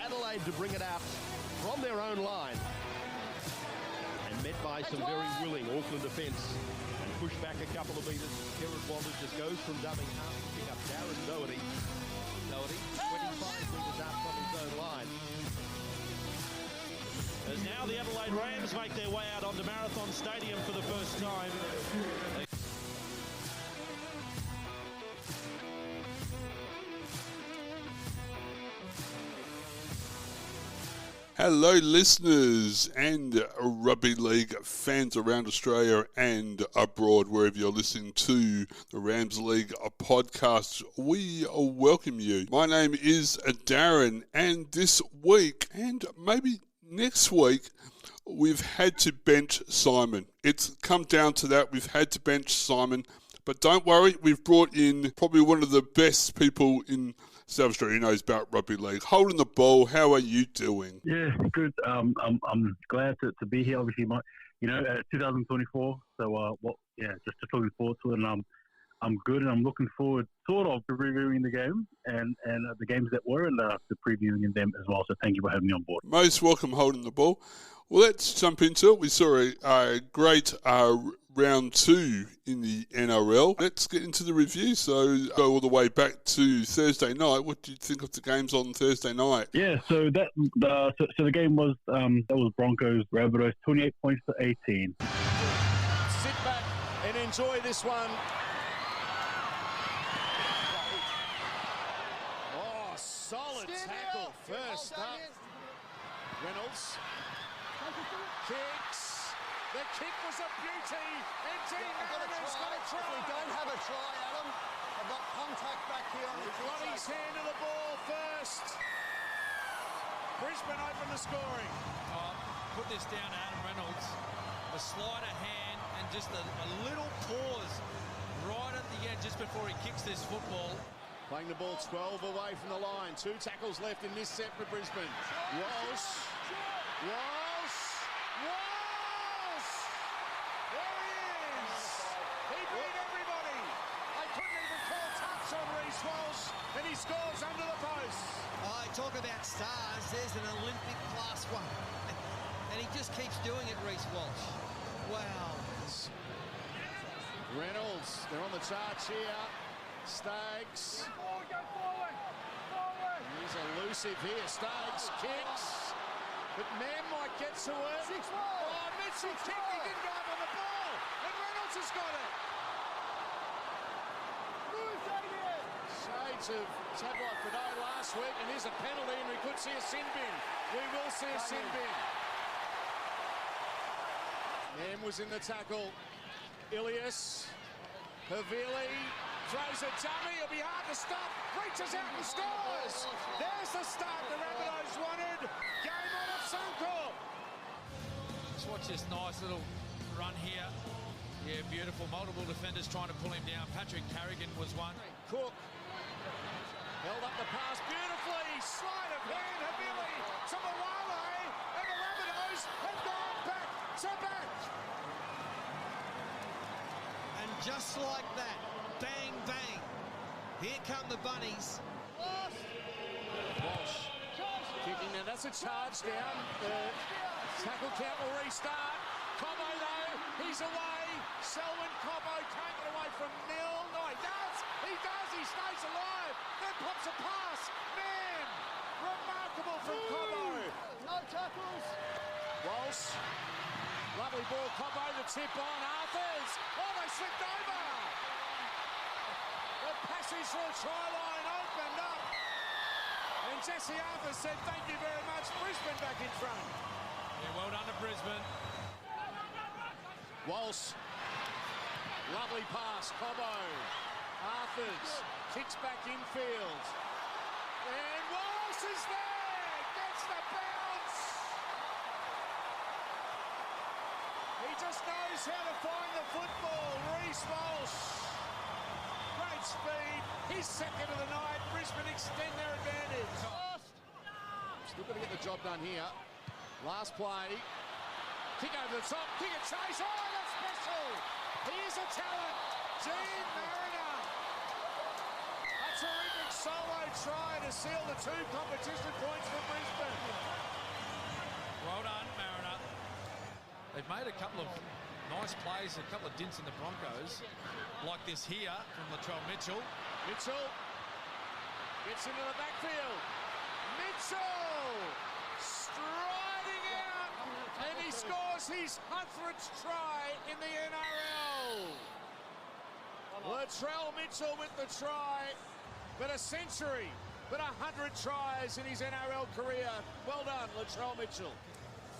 Adelaide to bring it out from their own line. And met by some very willing Auckland defence. And pushed back a couple of metres. Kerrod Walters just goes from dumbing half to pick up Darren Doherty. Doherty, 25 metres out from his own line. As now the Adelaide Rams make their way out onto Marathon Stadium for the first time. Hello listeners and rugby league fans around Australia and abroad, wherever you're listening to the Rams League podcast. We welcome you. My name is Darren, and this week and maybe next week we've had to bench Simon. It's come down to that. We've had to bench Simon, but don't worry, we've brought in probably one of the best people in South Australia who knows about rugby league. Holding the ball, how are you doing? Yeah, good. I'm glad to be here. Obviously, 2024. So, just looking forward to it. And I'm good, and I'm looking forward, sort of, to reviewing the game and the games that were, and to previewing them as well. So, thank you for having me on board. Most welcome, Holding the Ball. Well, let's jump into it. We saw a great round 2 in the NRL. Let's get into the review. So go all the way back to Thursday night. What do you think of the games on Thursday night? Yeah, so the game was that was Broncos Rabbitohs, 28 points to 18. Sit back and enjoy this one. Oh, solid tackle first up. Reynolds kicks. The kick was a beauty, and Dean Mariner's got a try. We don't have a try, Adam. I've got contact back here on the Got his hand to the ball first. Brisbane open the scoring. Put this down to Adam Reynolds. A sleight of hand and just a little pause right at the end just before he kicks this football. Playing the ball 12 away from the line. 2 tackles left in this set for Brisbane. Walsh. There he is! He beat everybody! I couldn't even call touch on Reece Walsh, and he scores under the post. I talk about stars, there's an Olympic class one. And he just keeps doing it, Reece Walsh. Wow. Reynolds, they're on the charge here. Staggs. He's elusive here. Staggs kicks. But Mann might get to it. Mitchell kicked. He didn't dive on the ball. And Reynolds has got it. Shades of Tadlock Fidel last week. And here's a penalty, and we could see a sin bin. We will see a sin bin. Mann was in the tackle. Ilias. Havili throws a dummy. It'll be hard to stop. Reaches out and scores. There's the start the Rabbitohs wanted. Game on at Suncorp. Just watch this nice little run here. Yeah, beautiful. Multiple defenders trying to pull him down. Patrick Carrigan was one. Cook held up the pass beautifully. Sleight of hand. Havili to Mawale. And the Rabbitohs have gone back to back. And just like that, bang, bang, here come the Bunnies. Walsh kicking now. That's a charge down. The tackle count will restart. Cobbo though, he's away. Selwyn Cobbo can't get away from Mill. No, he does. He stays alive. Then pops a pass. Man, remarkable from Cobbo. No tackles. Walsh. Lovely ball, Cobbo, the tip on. Arthurs. Oh, they slipped over. The passage through a try line opened up. And Jesse Arthurs said, thank you very much. Brisbane back in front. Yeah, well done to Brisbane. Walsh. Lovely pass, Cobbo. Arthurs kicks back infield. And Walsh is there. Gets the bounce. He just knows how to find the football. Reece Walsh. Great speed. His second of the night. Brisbane extend their advantage. Still got to get the job done here. Last play. Kick over the top. Kick a chase. Oh, that's special. He is a talent. Dean Mariner. A terrific solo try to seal the 2 competition points for Brisbane. Well done, Mariner. They've made a couple of nice plays, a couple of dints in the Broncos, like this here from Latrell Mitchell. Mitchell gets into the backfield. Mitchell striding out, and he scores his 100th try in the NRL. Latrell Mitchell with the try, but a century, but 100 tries in his NRL career. Well done, Latrell Mitchell.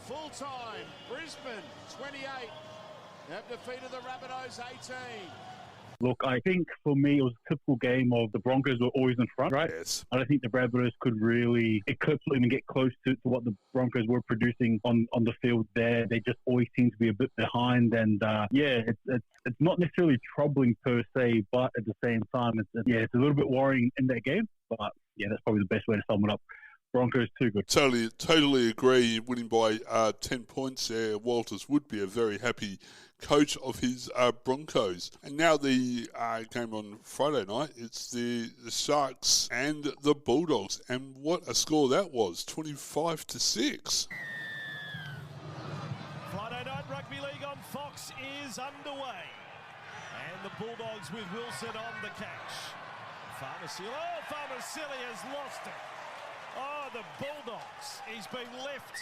Full time, Brisbane 28 have defeated the Rabbitohs 18. Look, I think for me it was a typical game of the Broncos were always in front, right? Yes. I don't think the Rabbitohs could really eclipse or even get close to what the Broncos were producing on the field there. They just always seem to be a bit behind, and it's not necessarily troubling per se, but at the same time, it's a little bit worrying in that game. But yeah, that's probably the best way to sum it up. Broncos too good. Totally agree. Winning by 10 points there, Walters would be a very happy coach of his Broncos. And now the game on Friday night, it's the Sharks and the Bulldogs. And what a score that was, 25-6. Friday Night Rugby League on Fox is underway. And the Bulldogs with Wilson on the catch. Farmasili has lost it. Oh, the Bulldogs. He's been left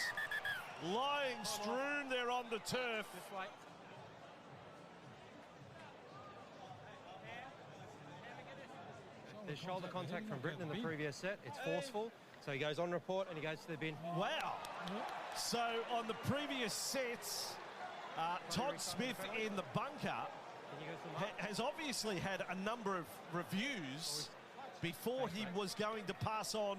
lying strewn there on the turf. There's shoulder contact from Britton in the previous set. It's forceful. So he goes on report and he goes to the bin. Wow. So on the previous sets, Todd Smith in the bunker has obviously had a number of reviews before he was going to pass on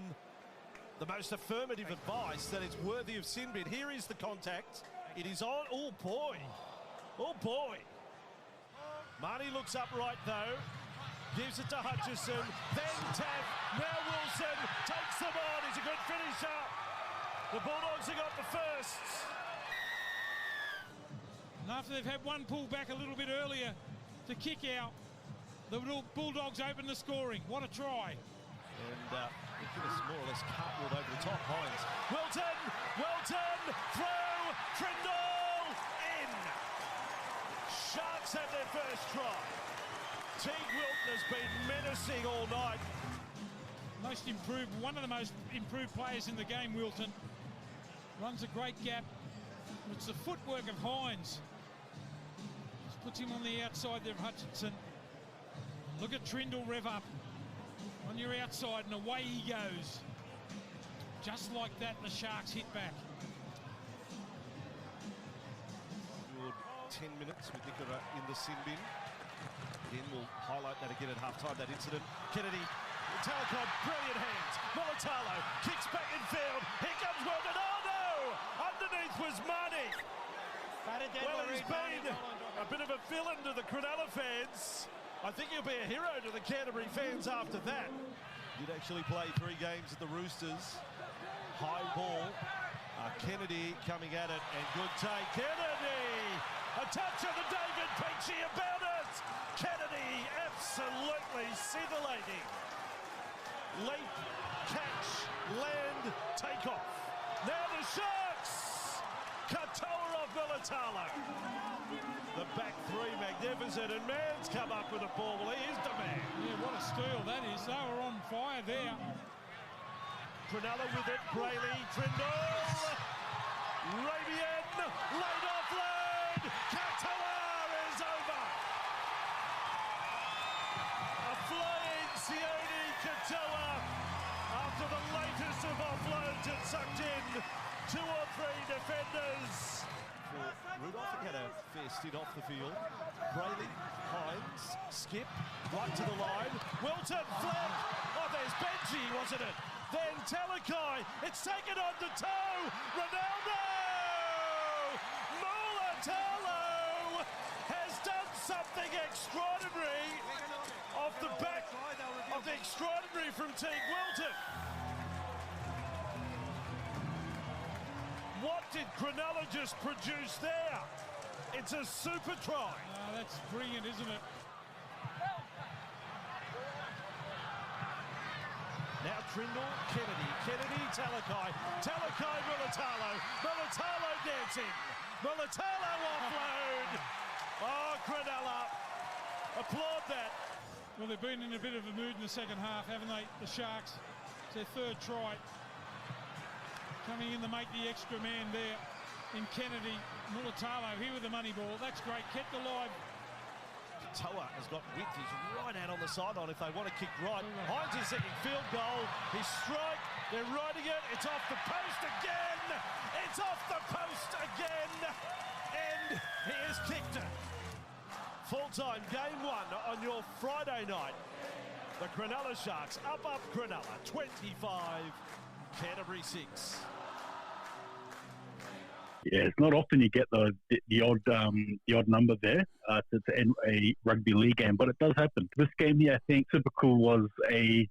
the most affirmative advice that it's worthy of sin bin. Here is the contact. It is on. Oh, boy. Oh, boy. Marnie looks upright, though. Gives it to Hutchison. Then Taff. Now Wilson takes them on. He's a good finisher. The Bulldogs have got the firsts. And after they've had one pull back a little bit earlier to kick out, the Bulldogs open the scoring. What a try. And McInnes more or less cartwheeled over the top. Hines. Wilton, throw, Trindle, in. Sharks have their first try. Teague Wilton has been menacing all night. One of the most improved players in the game, Wilton. Runs a great gap. It's the footwork of Hines. Just puts him on the outside there of Hutchinson. Look at Trindle rev up on your outside and away he goes. Just like that, the Sharks hit back. Good 10 minutes with Nicola in the sin bin. Again, we'll highlight that again at half-time, that incident. Kennedy, Talakai, brilliant hands. Molitalo kicks back in field. Here comes Weldon. Oh no! Underneath was Marnie. Well, he's been a bit of a villain to the Cronulla fans. I think he'll be a hero to the Canterbury fans after that. Did actually play 3 games at the Roosters. High ball. Kennedy coming at it, and good take. Kennedy! A touch of the David Peachy about it! Kennedy absolutely scintillating. Leap, catch, land, take off. Now the Sharks! Katoa of Militalo. The back 3 magnificent, and Mann's come up with a ball. Well, he is the man. Yeah, what a steal that is. They were on fire there. Cronulla with it, Brayley, Trindle, Rabian, laid offload, Katoa is over. A flying Sione Katoa after the latest of offloads had sucked in 2 or 3 defenders. Rudolph had a fair stint off the field. Brayley, Hines, skip, right to the line. Wilton, flip. Oh, there's Benji, wasn't it? Then Talakai, it's taken on to toe. Ronaldo! Mulatalo has done something extraordinary off the back of the extraordinary from Teague Wilton. What did Cronulla just produce there? It's a super try. Oh, that's brilliant, isn't it? Trindle, Kennedy, Talakai, Mulatalo, dancing, Mulatalo offload. Oh, Cronulla, applaud that. Well, they've been in a bit of a mood in the second half, haven't they, the Sharks? It's their third try. Coming in to make the extra man there in Kennedy. Mulatalo here with the money ball. That's great, kept alive. Toa has got width. He's right out on the sideline if they want to kick right. Hines is second field goal. His strike. They're riding it. It's off the post again. It's off the post again. And he has kicked it. Full-time game one on your Friday night. The Cronulla Sharks up Cronulla 25, Canterbury 6. Yeah, it's not often you get the odd number there to end a rugby league game, but it does happen. This game here, I think, typically was the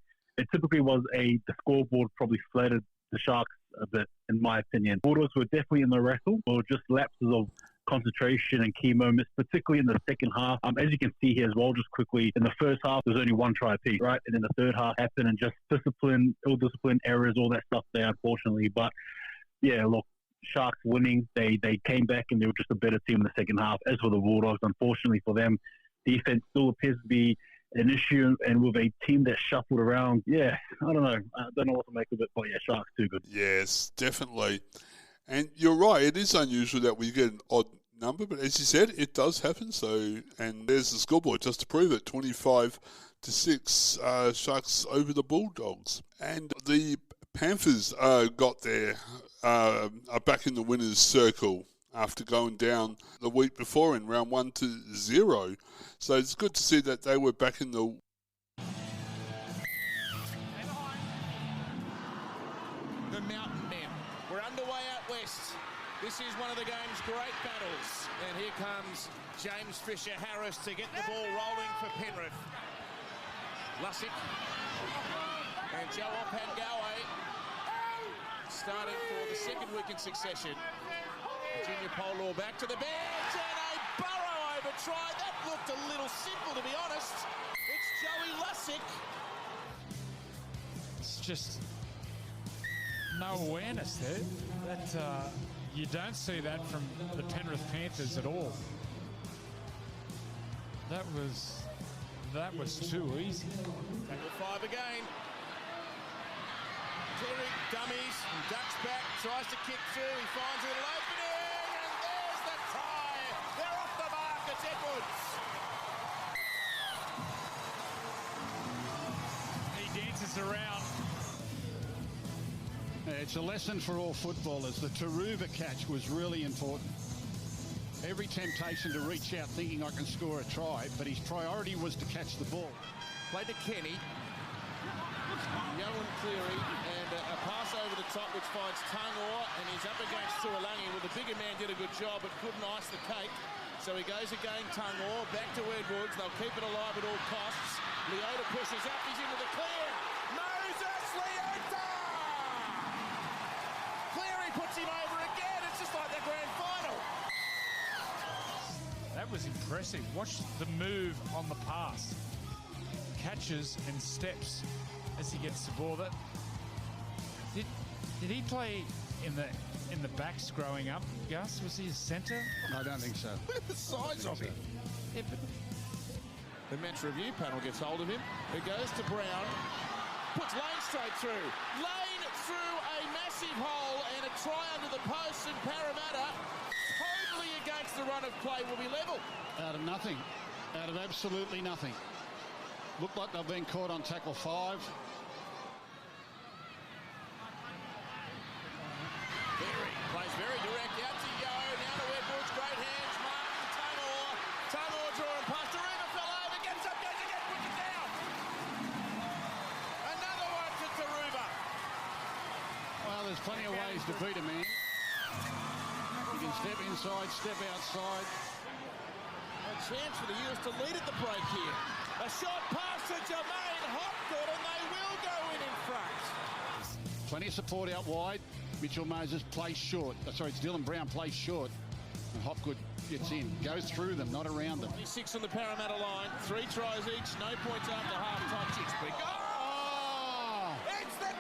scoreboard probably flattered the Sharks a bit, in my opinion. Bulldogs were definitely in the wrestle, or just lapses of concentration and key moments, particularly in the second half. As you can see here as well, just quickly, in the first half, there's only one try apiece, right? And then the third half happened, and just ill-discipline errors, all that stuff there, unfortunately. But yeah, look, Sharks winning, they came back and they were just a better team in the second half. As for the Bulldogs, unfortunately for them, defense still appears to be an issue, and with a team that shuffled around, yeah, I don't know. I don't know what to make of it, but yeah, Sharks too good. Yes, definitely. And you're right, it is unusual that we get an odd number, but as you said, it does happen. So, and there's the scoreboard just to prove it, 25-6, Sharks over the Bulldogs. And the Panthers got there, are back in the winner's circle after going down the week before in round 1-0. So it's good to see that they were back in the... The Mountain Men. We're underway out west. This is one of the game's great battles. And here comes James Fisher-Harris to get the ball rolling for Penrith. Lussick and Joe Opangawe starting for the second week in succession. Virginia Polo back to the bench, and a Burrow over try. That looked a little simple, to be honest. It's Joey Lussick. It's just no awareness there. That you don't see that from the Penrith Panthers at all. That was too easy. Back to 5 again. Cleary dummies, and ducks back, tries to kick through, he finds a little opening, and there's the try. They're off the mark, it's Edwards. He dances around. It's a lesson for all footballers. The Taruva catch was really important. Every temptation to reach out thinking I can score a try, but his priority was to catch the ball. Played to Kenny. Yowen Cleary, and a pass over the top which finds Tangor, and he's up against Tuolangi. Well, the bigger man did a good job but couldn't ice the cake. So he goes again, Tangor, back to Edwards. They'll keep it alive at all costs. Leota pushes up, he's into the clear. Moses Leota! Cleary puts him over again. It's just like the grand final. That was impressive. Watch the move on the pass. Catches and steps as he gets the ball. That did he play in the backs growing up, Gus? Was he a centre? I don't think so. Look at the size of him. Yeah, but the Metro Review panel gets hold of him. It goes to Brown. Puts Lane straight through. Lane through a massive hole and a try under the post, and Parramatta, totally against the run of play, will be level. Out of nothing. Out of absolutely nothing. Looked like they've been caught on tackle 5. Plays very direct out to Yo. Now to Edwards. Great hands. Martin Tangor. Tangor drawing past. Taruva fell over. Gets up. Goes again. Puts it down. Another one to Taruva. Well, there's plenty of ways to beat a man. You can step inside, step outside. A chance for the Eels to lead at the break here. A short pass to Jermaine Hopgood, and they will go in front. Plenty of support out wide. Mitchell Moses plays short. Sorry, it's Dylan Brown plays short. And Hopgood gets in. Goes through them, not around them. 26 on the Parramatta line. 3 tries each. No points after half-time. Chicks big. Oh! It's the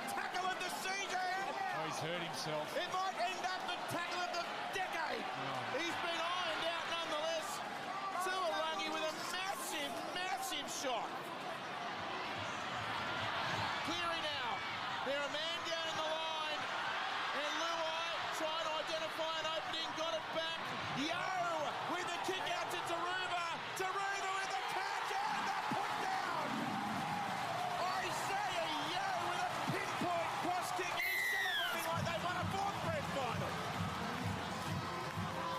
himself. It might end up the tackle of the decade. He's been ironed out nonetheless. Tuolangi with a massive, massive shot. Cleary now. They're a man down in the line. And Luai trying to identify an opening, got it back. Yo with the kick out to Taruva. Taruva with the catch and the put down. Isaiah Yo with a pinpoint cross kick. He's celebrating like they won a fourth grand final.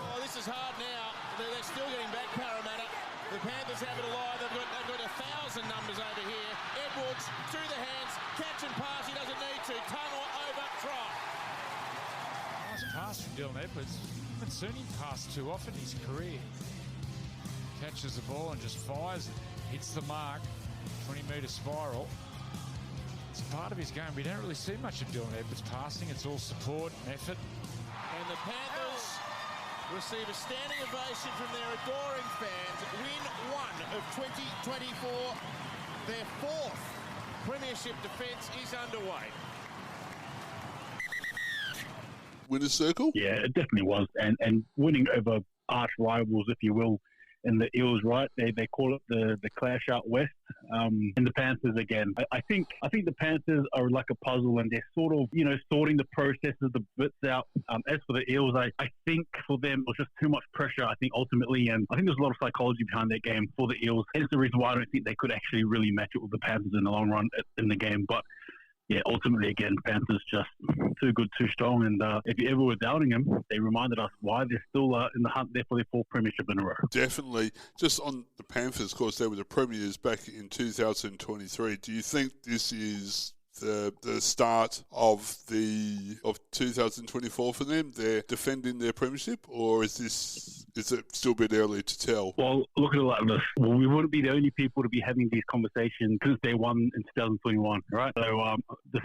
Oh, this is hard now. They're still getting back, Parramatta. The Panthers have it alive. They've got 1,000 numbers over here. Edwards through the hands, catch and pass. He doesn't need to. Tunnel over, try. Nice pass from Dylan Edwards. I haven't seen him pass too often in his career. Catches the ball and just fires it. Hits the mark. 20-metre spiral. It's part of his game. We don't really see much of Dylan Edwards passing. It's all support and effort. And the Panthers receive a standing ovation from their adoring fans. Win 1 of 2024. Their fourth premiership defence is underway. Winner's circle? Yeah, it definitely was. And winning over arch rivals, if you will, in the Eels, right? They call it the clash out west. And the Panthers again. I think the Panthers are like a puzzle, and they're sort of sorting the process of the bits out. As for the Eels, I think for them it was just too much pressure. I think ultimately, and I think there's a lot of psychology behind their game for the Eels. Hence the reason why I don't think they could actually really match it with the Panthers in the long run in the game. But yeah, ultimately, again, Panthers just too good, too strong. And if you ever were doubting them, they reminded us why they're still in the hunt there for their fourth premiership in a row. Definitely. Just on the Panthers, of course, they were the premiers back in 2023. Do you think this is the start of 2024 for them? They're defending their premiership, or is it still a bit early to tell? Well, look at it like this. Well, we wouldn't be the only people to be having these conversations since they won in 2021, right? So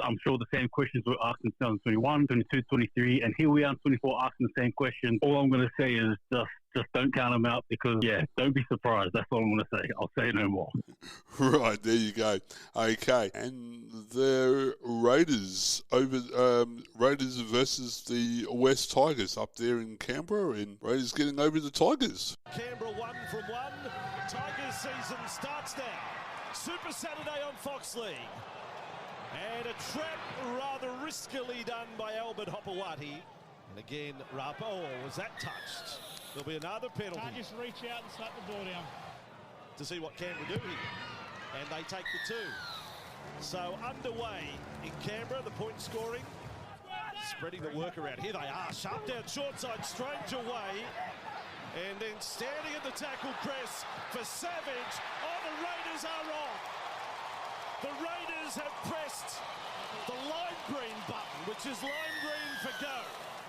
I'm sure the same questions were asked in 2021, 22, 23, and here we are in 24 asking the same question. All I'm going to say is just don't count them out because, don't be surprised. That's all I'm going to say. I'll say no more. Right, there you go. Okay, and the Raiders Raiders versus the West Tigers up there in Canberra, and Raiders getting over the Tigers. Canberra 1 from 1. Tigers season starts now. Super Saturday on Fox League. And a trap rather riskily done by Albert Hopewadi. And again, was that touched? There'll be another penalty. Can't just reach out and slap the ball down. To see what Canberra do here. And they take the 2. So underway in Canberra, the point scoring. Spreading the work around. Here they are. Sharp down, short side, Strange away. And then standing at the tackle press for Savage. Oh, the Raiders are on. The Raiders have pressed the lime green button, which is lime green for go.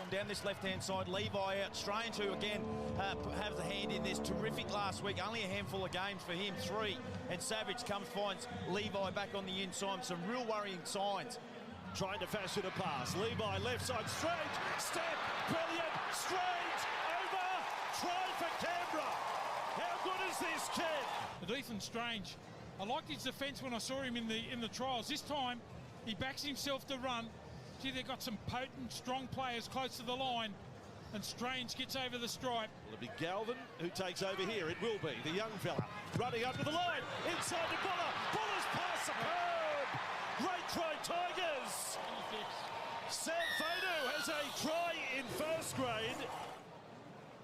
Down this left-hand side, Levi out. Strange, who again has a hand in this. Terrific last week. Only a handful of games for him, 3. And Savage finds Levi back on the inside. Some real worrying signs. Trying to fashion a pass. Levi left side, Strange. Step, brilliant. Strange over. Try for Canberra. How good is this kid? But Ethan Strange, I liked his defence when I saw him in the trials. This time, he backs himself to run. Gee, they've got some potent, strong players close to the line, and Strange gets over the stripe. Will it be Galvin who takes over here? It will be. The young fella running up to the line. Inside to Buller. Buller's pass superb. Great try, Tigers. Sam Fado has a try in first grade.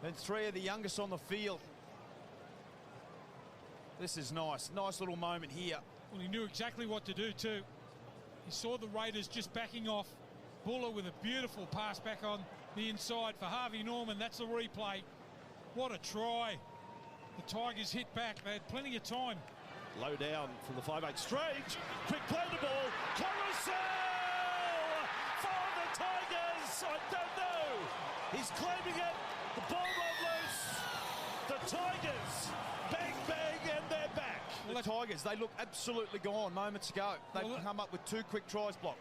And 3 of the youngest on the field. This is nice. Nice little moment here. Well, he knew exactly what to do too. He saw the Raiders just backing off. Buller with a beautiful pass back on the inside for Harvey Norman. That's the replay. What a try. The Tigers hit back. They had plenty of time. Low down from the 5'8". Strange. Quick play the ball. Carousel for the Tigers. I don't know. He's claiming it. The ball won't loose. The Tigers. Bang, bang, and they're back. The Tigers, they look absolutely gone moments ago. They've come up with 2 quick tries blocked.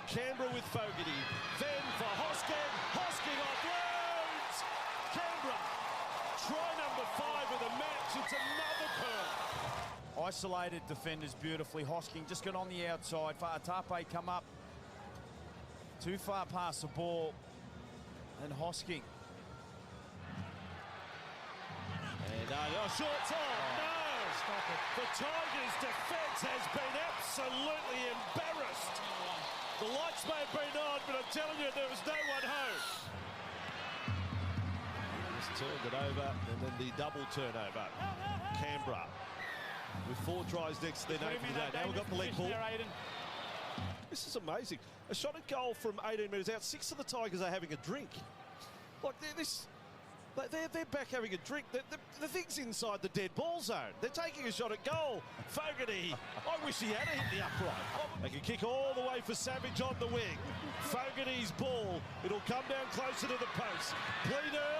Canberra with Fogarty. Then for Hosking. Hosking offloads. Canberra. Try number 5 of the match. It's another pearl. Isolated defenders beautifully. Hosking just got on the outside. Fa'atape come up. Too far past the ball. And Hosking. And short time. No! Stop it. The Tigers' defence has been absolutely embarrassed. The lights may have been on, but I'm telling you, there was no one home. Just turned it over, and then the double turnover. Canberra with 4 tries next to their name for the day. Now we've got the leg pull. This is amazing. A shot at goal from 18 metres out. 6 of the Tigers are having a drink. Like they're back having a drink. The thing's inside the dead ball zone. They're taking a shot at goal. Fogarty, I wish he had hit the upright. They can kick all the way for Savage on the wing. Fogarty's ball. It'll come down closer to the post. Pleader,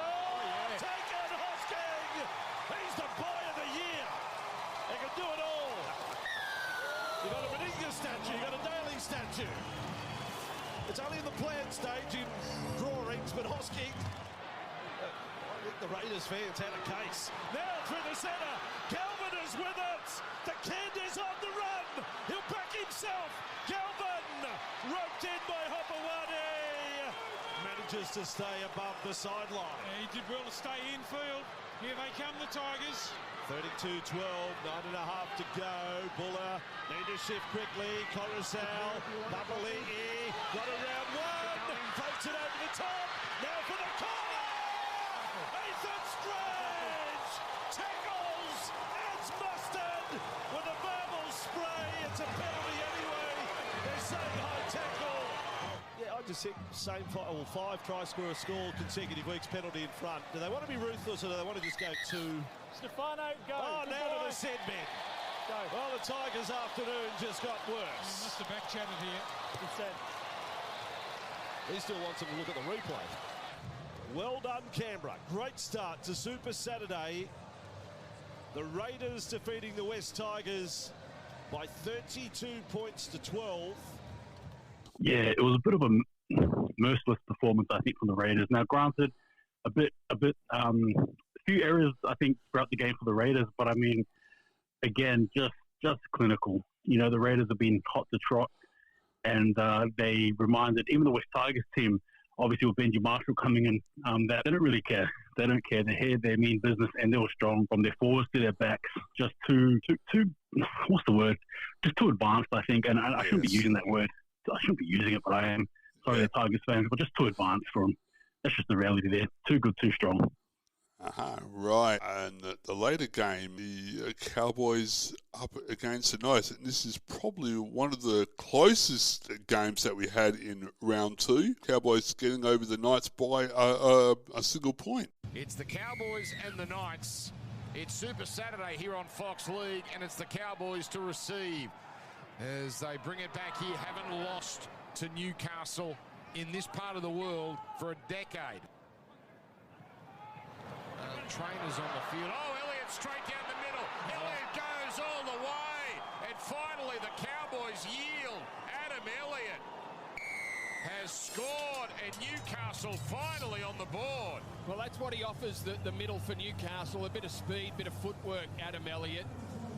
taken Hosking. He's the boy of the year. They can do it all. You got a Meninga statue. You got a Daly statue. It's only in the planned stage in drawings, but Hosking. I think the Raiders fans had a case. Now through the centre. Galvin is with it. The kid is on the run. He'll back himself. Galvin roped in by Hopewadi. Manages to stay above the sideline. Yeah, he did well to stay infield. Here they come, the Tigers. 32-12, 9.5 to go. Buller need to shift quickly. Coruscant, Papali'i, got around one, floats it over the top. Now for the corner. Ethan Strange tackles as mustard with a verbal spray. It's a penalty anyway. They're saying high tackle. Yeah, I just think same 5 try score consecutive weeks penalty in front. Do they want to be ruthless or do they want to just go 2? Stefano, go. Oh, now to the set men. Go. Well, the Tigers' afternoon just got He worse. must have back chatted here. Good set. He still wants them to look at the replay. Well done, Canberra. Great start to Super Saturday. The Raiders defeating the West Tigers by 32 points to 12. Yeah, it was a bit of a merciless performance, I think, from the Raiders. Now, granted, a few errors, I think, throughout the game for the Raiders, but I mean, again, just clinical. You know, the Raiders have been hot to trot, and they reminded even the West Tigers team, obviously with Benji Marshall coming in, that they don't really care. They don't care. They're here, they mean business, and they were strong from their forwards to their backs. Just too what's the word? Just too advanced, I think, and I shouldn't be using that word. I shouldn't be using it, but I am. Sorry, the Tigers fans, but just too advanced for them. That's just the reality there. Too good, too strong. Right. And the later game, the Cowboys up against the Knights, and this is probably one of the closest games that we had in round 2. Cowboys getting over the Knights by a single point. It's the Cowboys and the Knights. It's Super Saturday here on Fox League, and it's the Cowboys to receive as they bring it back here. Haven't lost to Newcastle in this part of the world for a decade. Trainers on the field. Oh, Elliott straight down the middle. Elliott goes all the way. And finally the Cowboys yield. Adam Elliott has scored and Newcastle finally on the board. Well, that's what he offers the middle for Newcastle. A bit of speed, bit of footwork, Adam Elliott.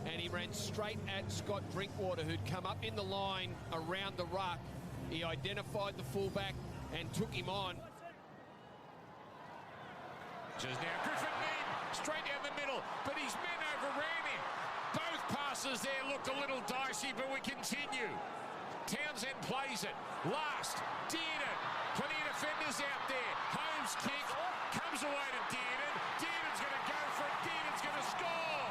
And he ran straight at Scott Drinkwater, who'd come up in the line around the ruck. He identified the fullback and took him on. Just now, Griffin Mead straight down the middle, but his men overran him. Both passes there looked a little dicey, but we continue. Townsend plays it. Last, Dearden. Plenty of defenders out there. Holmes kick, comes away to Dearden. Dearden's going to go for it. Dearden's going to score.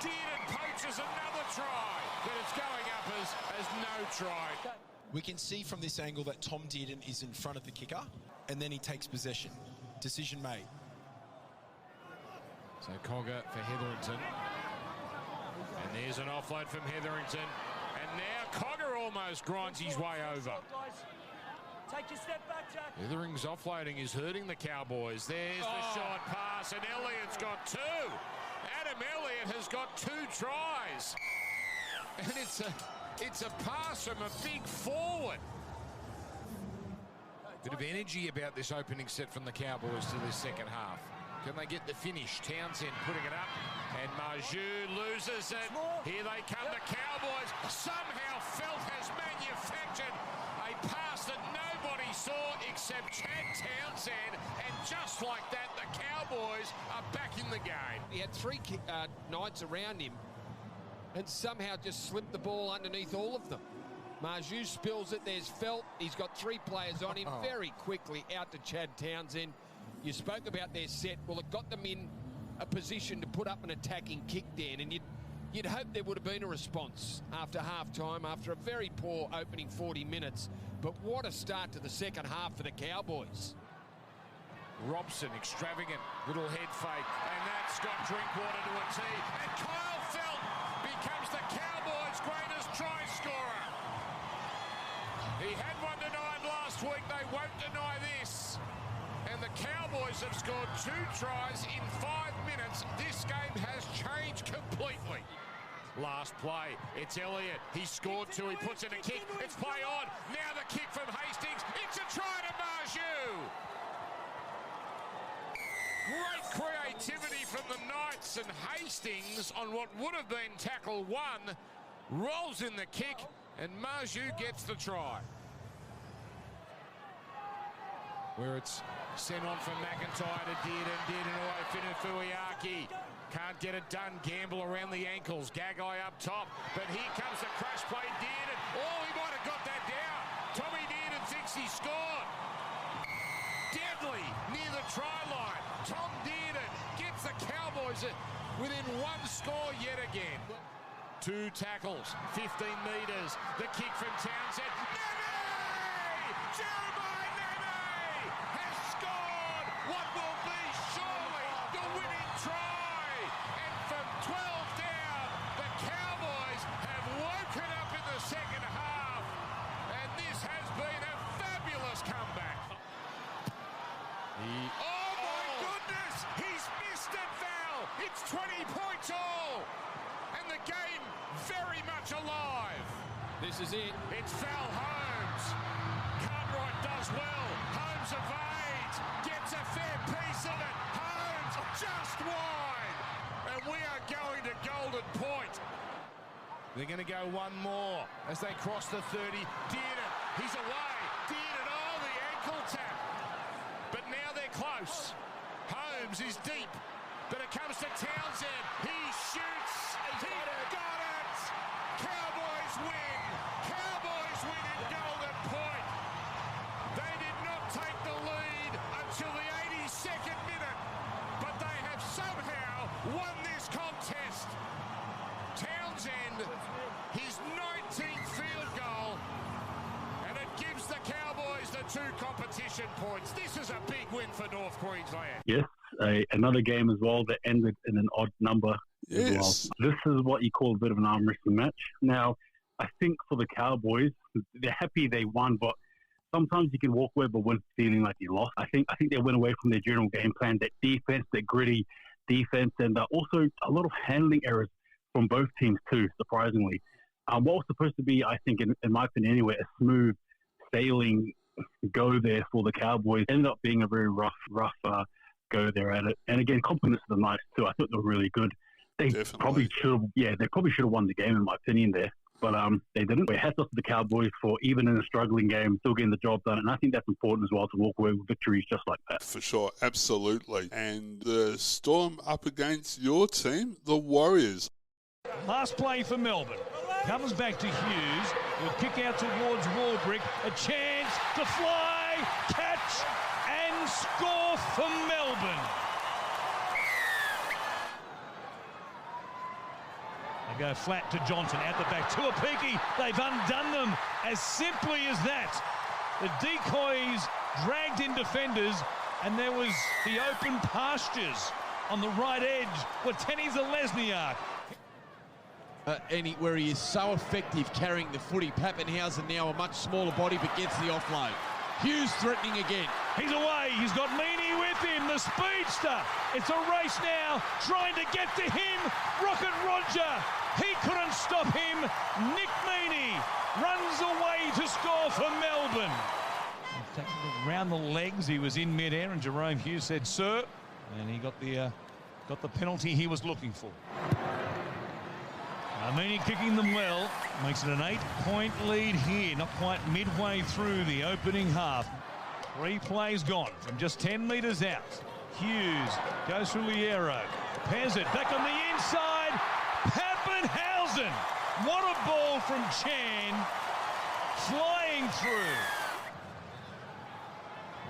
Dearden poaches another try, but it's going up as no try. We can see from this angle that Tom Dearden is in front of the kicker, and then he takes possession. Decision made. So Cogger for Hetherington. And there's an offload from Hetherington. And now Cogger almost grinds his way over. Take your step back, Jack. Hetherington's offloading is hurting the Cowboys. There's the short pass, and Elliott's got 2. Adam Elliott has got 2 tries. And it's a pass from a big forward. Bit of energy about this opening set from the Cowboys to this second half. Can they get the finish? Townsend putting it up, and Marju loses it. Here they come, the Cowboys. Somehow Felt has managed manufactured a pass that nobody saw except Chad Townsend, and just like that, the Cowboys are back in the game. He had three Knights around him and somehow just slipped the ball underneath all of them. Marju spills it. There's Felt. He's got three players on him. Very quickly out to Chad Townsend. You spoke about their set. Well, it got them in a position to put up an attacking kick, Dan, and you'd hope there would have been a response after half-time, after a very poor opening 40 minutes. But what a start to the second half for the Cowboys. Robson, extravagant, little head fake, and that's got Drinkwater to a tee, and Kyle Felt becomes the Cowboys' greatest try scorer. He had one denied last week, they won't deny this. And the Cowboys have scored 2 tries in 5 minutes. This game has changed completely. Last play, it's Elliott. He scored 2, he puts in a kick. It's play on. Now the kick from Hastings. It's a try to Marju. Great creativity from the Knights, and Hastings on what would have been tackle 1 rolls in the kick, and Marju gets the try. Where it's sent on from McIntyre to Dearden away, Finufuiaki. Can't get it done, Gamble around the ankles, Gagai up top, but here comes the crash play, Dearden. Oh, he might have got that down. Tommy Dearden thinks he scored. Deadly near the try line. Tom Dearden gets the Cowboys within 1 score yet again. 2 tackles, 15 metres, the kick from Townsend. Nene! Jeremiah Nene has scored what will be surely the winning try. And from 12 down, the Cowboys have woken up in the second half. And this has been a fabulous comeback. Oh my goodness! He's missed it, Val! It's 20 points all! And the game very much alive. This is it. It's Val Holmes. Cartwright does well. Holmes evades. Gets a fair piece of it. Holmes just wide. And we are going to Golden Point. They're going to go 1 more as they cross the 30. Dearden, he's away. Dearden, oh, the ankle tap. But now they're close. Holmes is deep. But it comes to Townsend. He shoots. He got it. Cowboys win. Cowboys win in Golden Point. They did not take the lead until the 82nd minute, but they have somehow won this contest. Townsend, his 19th field goal, and it gives the Cowboys the 2 competition points. This is a big win for North Queensland. Yes, another game as well that ended in an odd number. Yes. As well. This is what you call a bit of an arm wrestling match. Now, I think for the Cowboys, they're happy they won, but sometimes you can walk away but win feeling like you lost. I think they went away from their general game plan, that defense, that gritty defense, and also a lot of handling errors from both teams too, surprisingly. What was supposed to be, I think, in my opinion anyway, a smooth sailing go there for the Cowboys ended up being a very rough go there at it. And again, compliments to the Knights too. I thought they were really good. They probably should have won the game in my opinion there. But they didn't. But hats off to the Cowboys for, even in a struggling game, still getting the job done. And I think that's important as well, to walk away with victories just like that. For sure, absolutely. And the Storm up against your team, the Warriors. Last play for Melbourne. Comes back to Hughes. Will kick out towards Warbrick. A chance to fly, catch, and score for Melbourne. They go flat to Johnson at the back. Tuapiki, they've undone them as simply as that. The decoys dragged in defenders, and there was the open pastures on the right edge where Tenny Zalesniak. Where he is so effective carrying the footy. Pappenhausen now a much smaller body, but gets the offload. Hughes threatening again. He's away. He's got Meaney with him, the speedster. It's a race now, trying to get to him. Rocket Roger. He couldn't stop him. Nick Meaney runs away to score for Melbourne. Around the legs, he was in midair, and Jerome Hughes said, "Sir," and he got the penalty he was looking for. Amini kicking them well. Makes it an 8-point lead here. Not quite midway through the opening half. 3 plays gone from just 10 metres out. Hughes goes through Liero. Pezzett back on the inside. Pappenhausen. What a ball from Chan. Flying through.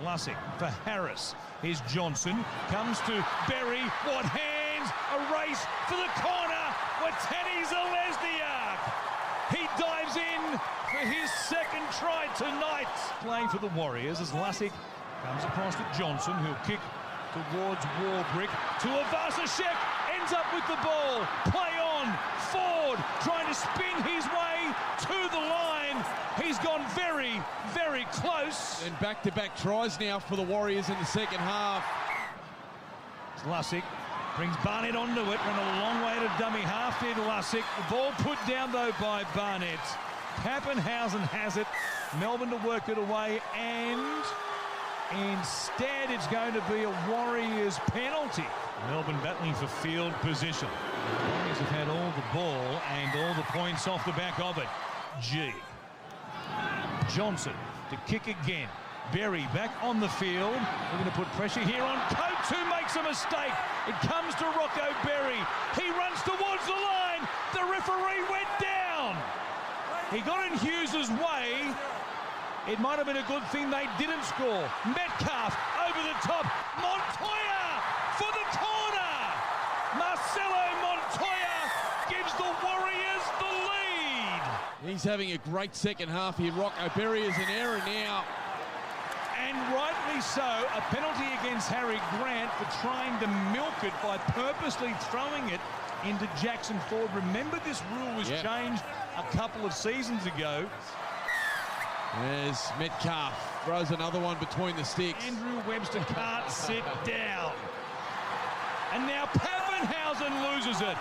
Lussick for Harris. Here's Johnson. Comes to Berry. What hands? A race for the corner. Watani Zalesniak. He dives in for his second try tonight. Playing for the Warriors as Lussick comes across to Johnson, who'll kick towards Warbrick. To Avasashek. Ends up with the ball. Play on. Ford trying to spin his way to the line. He's gone very, very close. And back-to-back tries now for the Warriors in the second half. Lussick brings Barnett onto it. Run a long way to dummy half there to Lussick. The ball put down, though, by Barnett. Pappenhausen has it. Melbourne to work it away, and instead it's going to be a Warriors penalty. Melbourne battling for field position. The Warriors have had all the ball and all the points off the back of it. G. Johnson to kick again. Berry back on the field. We're going to put pressure here on Coates, who makes a mistake. It comes to Rocco Berry. He runs towards the line. The referee went down. He got in Hughes' way. It might have been a good thing they didn't score. Metcalf over the top. Montoya for the corner. Marcelo Montoya gives the Warriors the lead. He's having a great second half here. Rocco Berry is in error now. And rightly so, a penalty against Harry Grant for trying to milk it by purposely throwing it into Jackson Ford. Remember, this rule was changed a couple of seasons ago. As Metcalf throws another one between the sticks. Andrew Webster can't sit down. And now Pappenhausen loses it.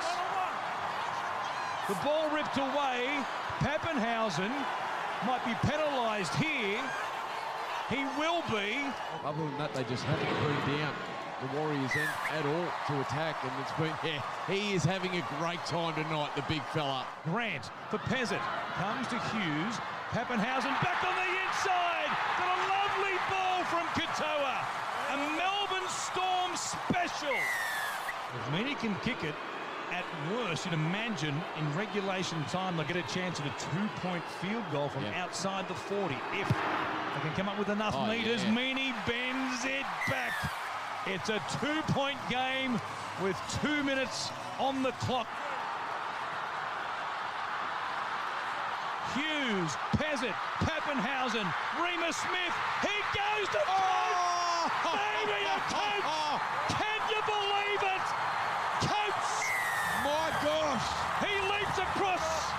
The ball ripped away. Pappenhausen might be penalised here. He will be. Other than that, they just haven't been down the Warriors end at all to attack, and it's been, he is having a great time tonight, the big fella. Grant for Pezzett, comes to Hughes. Pappenhausen back on the inside. Got a lovely ball from Katoa. A Melbourne Storm special. If Meany can kick it, at worst, you'd imagine in regulation time they'll get a chance at a 2-point field goal from outside the 40. If they can come up with enough meters, Meany bends it back. It's a 2-point game with 2 minutes on the clock. Hughes, Pezzett, Pappenhausen, Remus Smith. He goes to Coates! Maybe a Coates! Can you believe it? Coates! My gosh! He leaps across.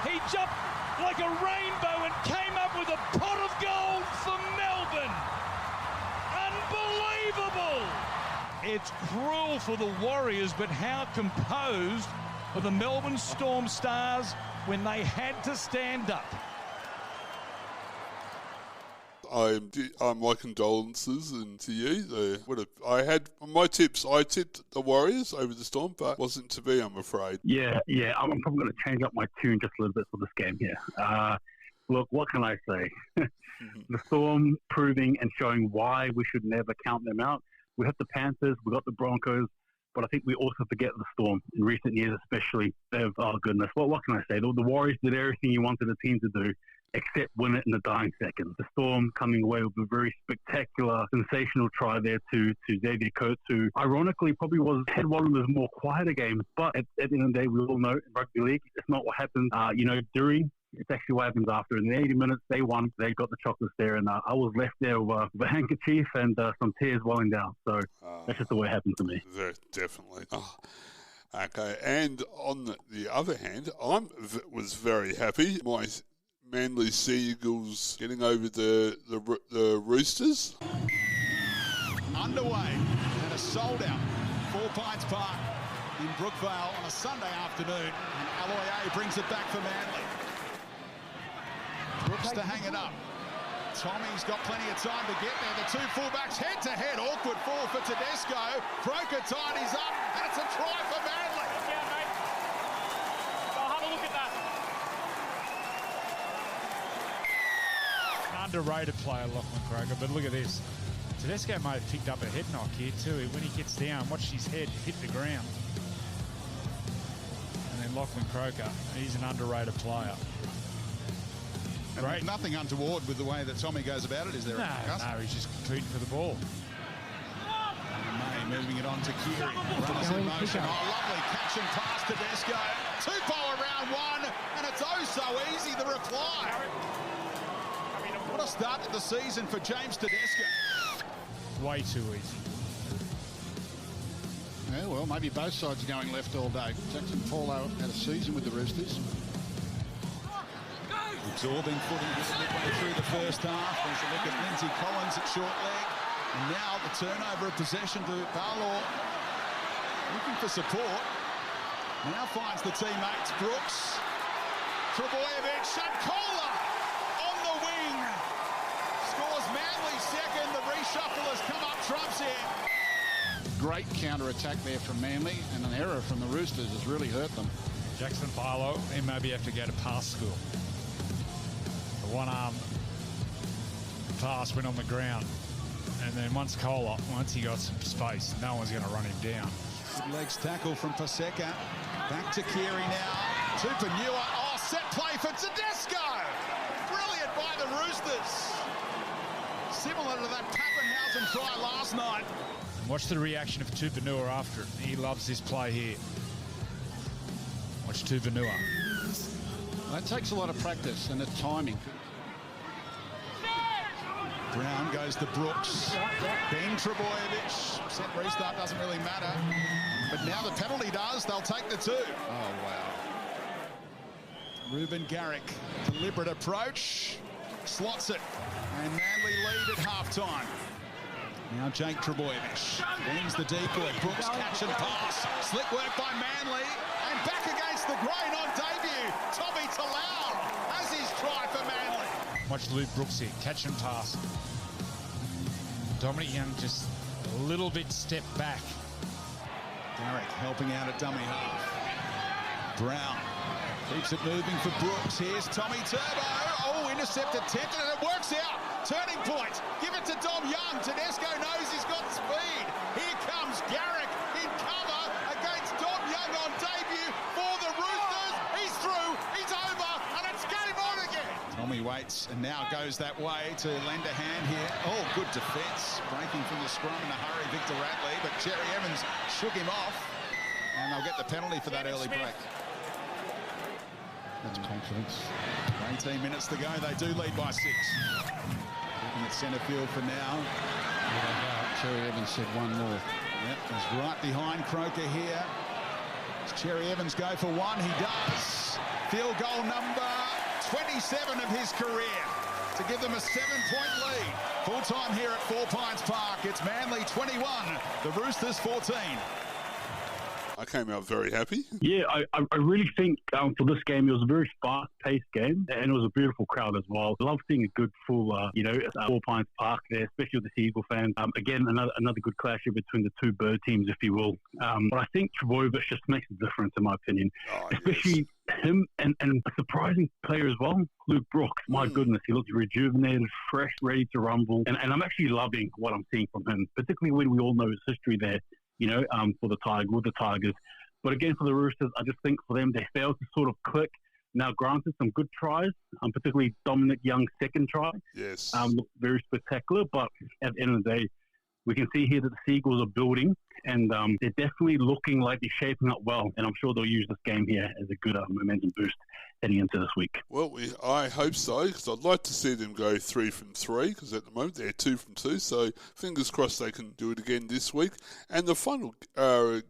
He jumped like a rainbow and came up with a pot of gold for Melbourne. Unbelievable! It's cruel for the Warriors, but how composed were the Melbourne Storm Stars when they had to stand up. My condolences and to you. I had my tips. I tipped the Warriors over the Storm, but wasn't to be, I'm afraid. Yeah. I'm probably going to change up my tune just a little bit for this game here. Look, what can I say? The Storm proving and showing why we should never count them out. We have the Panthers, we got the Broncos, but I think we also forget the Storm in recent years, especially. Oh goodness, what can I say? The Warriors did everything you wanted the team to do, except win it in the dying seconds. The Storm coming away with a very spectacular, sensational try there to Xavier Coates, who ironically probably had one of those more quieter games. But at the end of the day, we all know in rugby league, it's not what happens, during. It's actually what happens after. In the 80 minutes, they won. They got the chocolates there, and I was left there with a handkerchief and some tears welling down. So that's just the way it happened to me. Definitely. Okay, and on the other hand, I was very happy. My Manly Sea Eagles getting over the Roosters. Underway and a sold-out 4 Pines Park in Brookvale on a Sunday afternoon. And Aloiai brings it back for Manly. Brooks to hang it up. Tommy's got plenty of time to get there. The two fullbacks head-to-head. Awkward fall for Tedesco. Croker tidies up, and it's a try for Manly. Yeah, mate. Go underrated player, Lachlan Croker, but look at this. Tedesco may have picked up a head knock here too. When he gets down, watch his head hit the ground. And then Lachlan Croker, he's an underrated player. Great. Nothing untoward with the way that Tommy goes about it, is there? No, he's just competing for the ball. May moving it on to Keary. Runners in motion. Oh, lovely catch and pass to Tedesco. 2-ball around one, and it's oh so easy, the reply. What a start to the season for James Tedesco. Way too easy. Yeah, well, maybe both sides are going left all day. Jackson Paulo had a season with the Roosters. Absorbing footing here midway through the first half. There's a look at Lindsay Collins at short leg. And now the turnover of possession to Barlaw. Looking for support. Now finds the teammates. Brooks. Trebojevic and Kohler on the wing. Scores Manly second. The reshuffle has come up trumps here. Great counter-attack there from Manly, and an error from the Roosters has really hurt them. Jackson Barlow, he maybe have to go to pass school. The one-arm pass went on the ground. And then once he got some space, no one's going to run him down. Good legs tackle from Paseka. Back to Keary now. To Panua. Oh, set play for Tedesco. Brilliant by the Roosters. Similar to that Pappenhausen try last night. And watch the reaction of Tupanua after it. He loves this play here. Watch Tupanua. That takes a lot of practice and it's timing. Brown goes to Brooks. Ben Trebojevic. Set restart doesn't really matter. But now the penalty does. They'll take the two. Oh, wow. Ruben Garrick. Deliberate approach. Slots it. And Manly lead at halftime. Now Jake Trebojevic. Bends the decoy. Brooks catch and pass. Slick work by Manly. And back against the grain on debut. Tommy Talau has his try for Manly. Watch Luke Brooks here, catch and pass. Dominic Young just a little bit step back. Garrick helping out at dummy half. Brown keeps it moving for Brooks. Here's Tommy Turbo. Oh, intercept attempted and it works out. Turning point. Give it to Dom Young. Tedesco knows he's got speed. Here comes Garrick in cover against Dom Young on debut for the Roosters. He's through. He's over. And it's game on again. Tommy waits and now goes that way to lend a hand here. Oh, good defence. Breaking from the scrum in a hurry, Victor Ratley. But Jerry Evans shook him off. And they'll get the penalty for that early break. That's confidence. 18 minutes to go. They do lead by 6. Looking at centre field for now. Cherry Evans said one more. Yep, he's right behind Croker here. Does Cherry Evans go for one? He does. Field goal number 27 of his career to give them a 7-point lead. Full time here at Four Pines Park. It's Manly 21, the Roosters 14. I came out very happy. Yeah, I really think for this game, it was a very fast-paced game, and it was a beautiful crowd as well. I love seeing a good full, Four Pines Park there, especially with the Seagull fans. Again, another good clash here between the two bird teams, if you will. But I think Trebojevic just makes a difference, in my opinion. Especially him and a surprising player as well, Luke Brooks. My goodness, he looks rejuvenated, fresh, ready to rumble. And I'm actually loving what I'm seeing from him, particularly when we all know his history there. For the Tigers. But again, for the Roosters, I just think for them, they failed to sort of click. Now, granted, some good tries, particularly Dominic Young's second try. Yes. Looked very spectacular. But at the end of the day, we can see here that the Seagulls are building, and they're definitely looking like they're shaping up well. And I'm sure they'll use this game here as a good momentum boost heading into this week. Well, I hope so, because I'd like to see them go 3 from 3, because at the moment they're 2 from 2, so fingers crossed they can do it again this week. And the final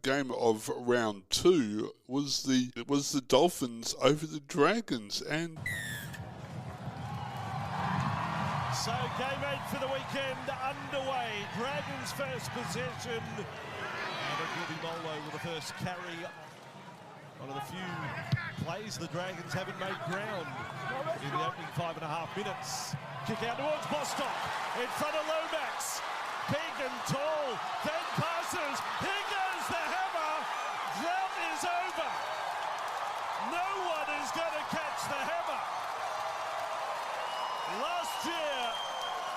game of round 2 was the Dolphins over the Dragons, and so game 8 for the weekend underway. Dragons first possession. And it will be Molo with the first carry. One of the few plays the Dragons haven't made ground in the opening 5.5 minutes. Kick out towards Bostock. In front of Lomax. Big and tall. Then passes. Here goes the hammer. Drought is over. No one is going to catch the hammer. Last year,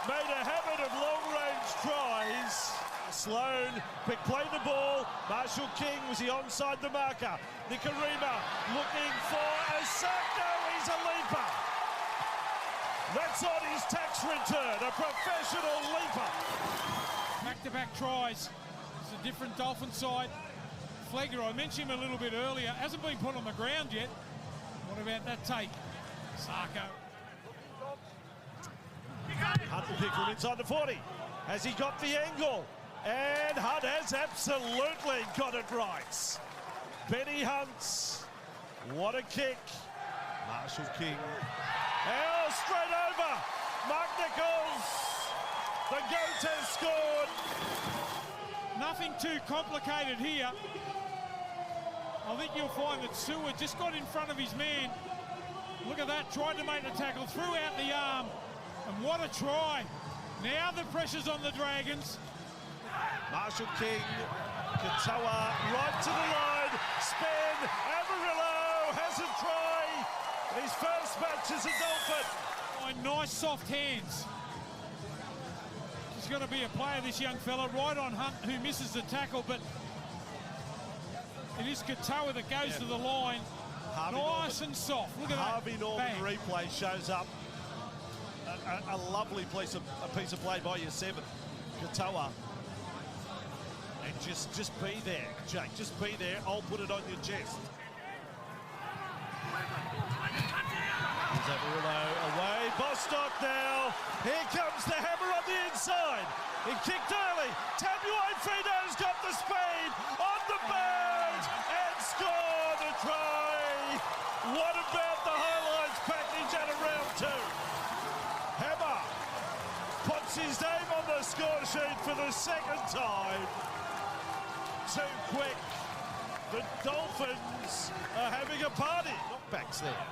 made a habit of long-range tries. Sloan played the ball. Marshall King, was he onside the marker? Nikarima looking for a sack. No, he's a leaper. That's on his tax return, a professional leaper. Back-to-back tries. It's a different Dolphin side. Flegler, I mentioned him a little bit earlier, hasn't been put on the ground yet. What about that take? Sarko. Hunt will pick from inside the 40. Has he got the angle? And Hunt has absolutely got it right. Benny Hunt. What a kick. Marshall King. Oh, straight over. Mark Nichols. The goat has scored. Nothing too complicated here. I think you'll find that Seward just got in front of his man. Look at that, tried to make the tackle, threw out the arm. And what a try. Now the pressure's on the Dragons. Marshall King, Katoa, right to the line, spin, Amarillo has a try. His first match as a Dolphin. Nice soft hands. He's going to be a player, this young fella, right on Hunt, who misses the tackle, but it is Katoa that goes to the line. Harvey nice Norman, and soft. Look at Harvey that. Norman Bang. replay shows up. A lovely piece of play by your 7, Katoa. And just be there, Jake. Just be there. I'll put it on your chest. Here's Amarillo away. Bostock now. Here comes the hammer on the inside. He kicked early. Tabuai Fido's got the speed on the bird and scored a try. What about the highlights package at a round 2? Hammer puts his name on the score sheet for the second time. Too quick. The Dolphins are having a party. Knockbacks there.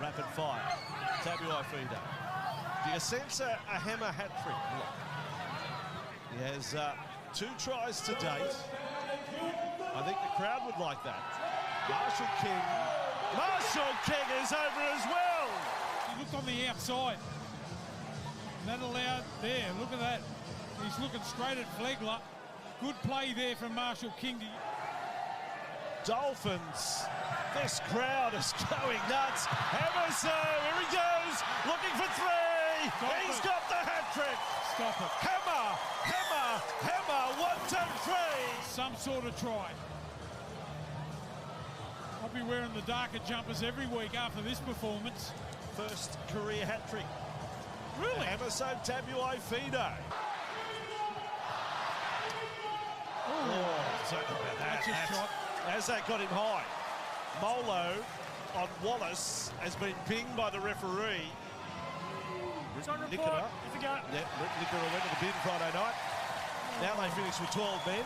Rapid fire. Tabuai Fido. Do you sense a hammer hat trick? He has 2 tries to date. I think the crowd would like that. Marshall King is over as well. He looked on the outside. And that allowed there. Look at that. He's looking straight at Flegler. Good play there from Marshall King. Dolphins. This crowd is going nuts. Emerson, here he goes, looking for 3. He's got the hat trick. Stop it. Hammer. 1, 2, 3. Some sort of try. I'll be wearing the darker jumpers every week after this performance. First career hat trick. Really? Emerson Tabuai Fido. Sorry about that. That's a shot. As that got him high. Molo on Wallace has been pinged by the referee. It's on report. If you go. Nicola went to the bin Friday night. Now they finish with 12 men.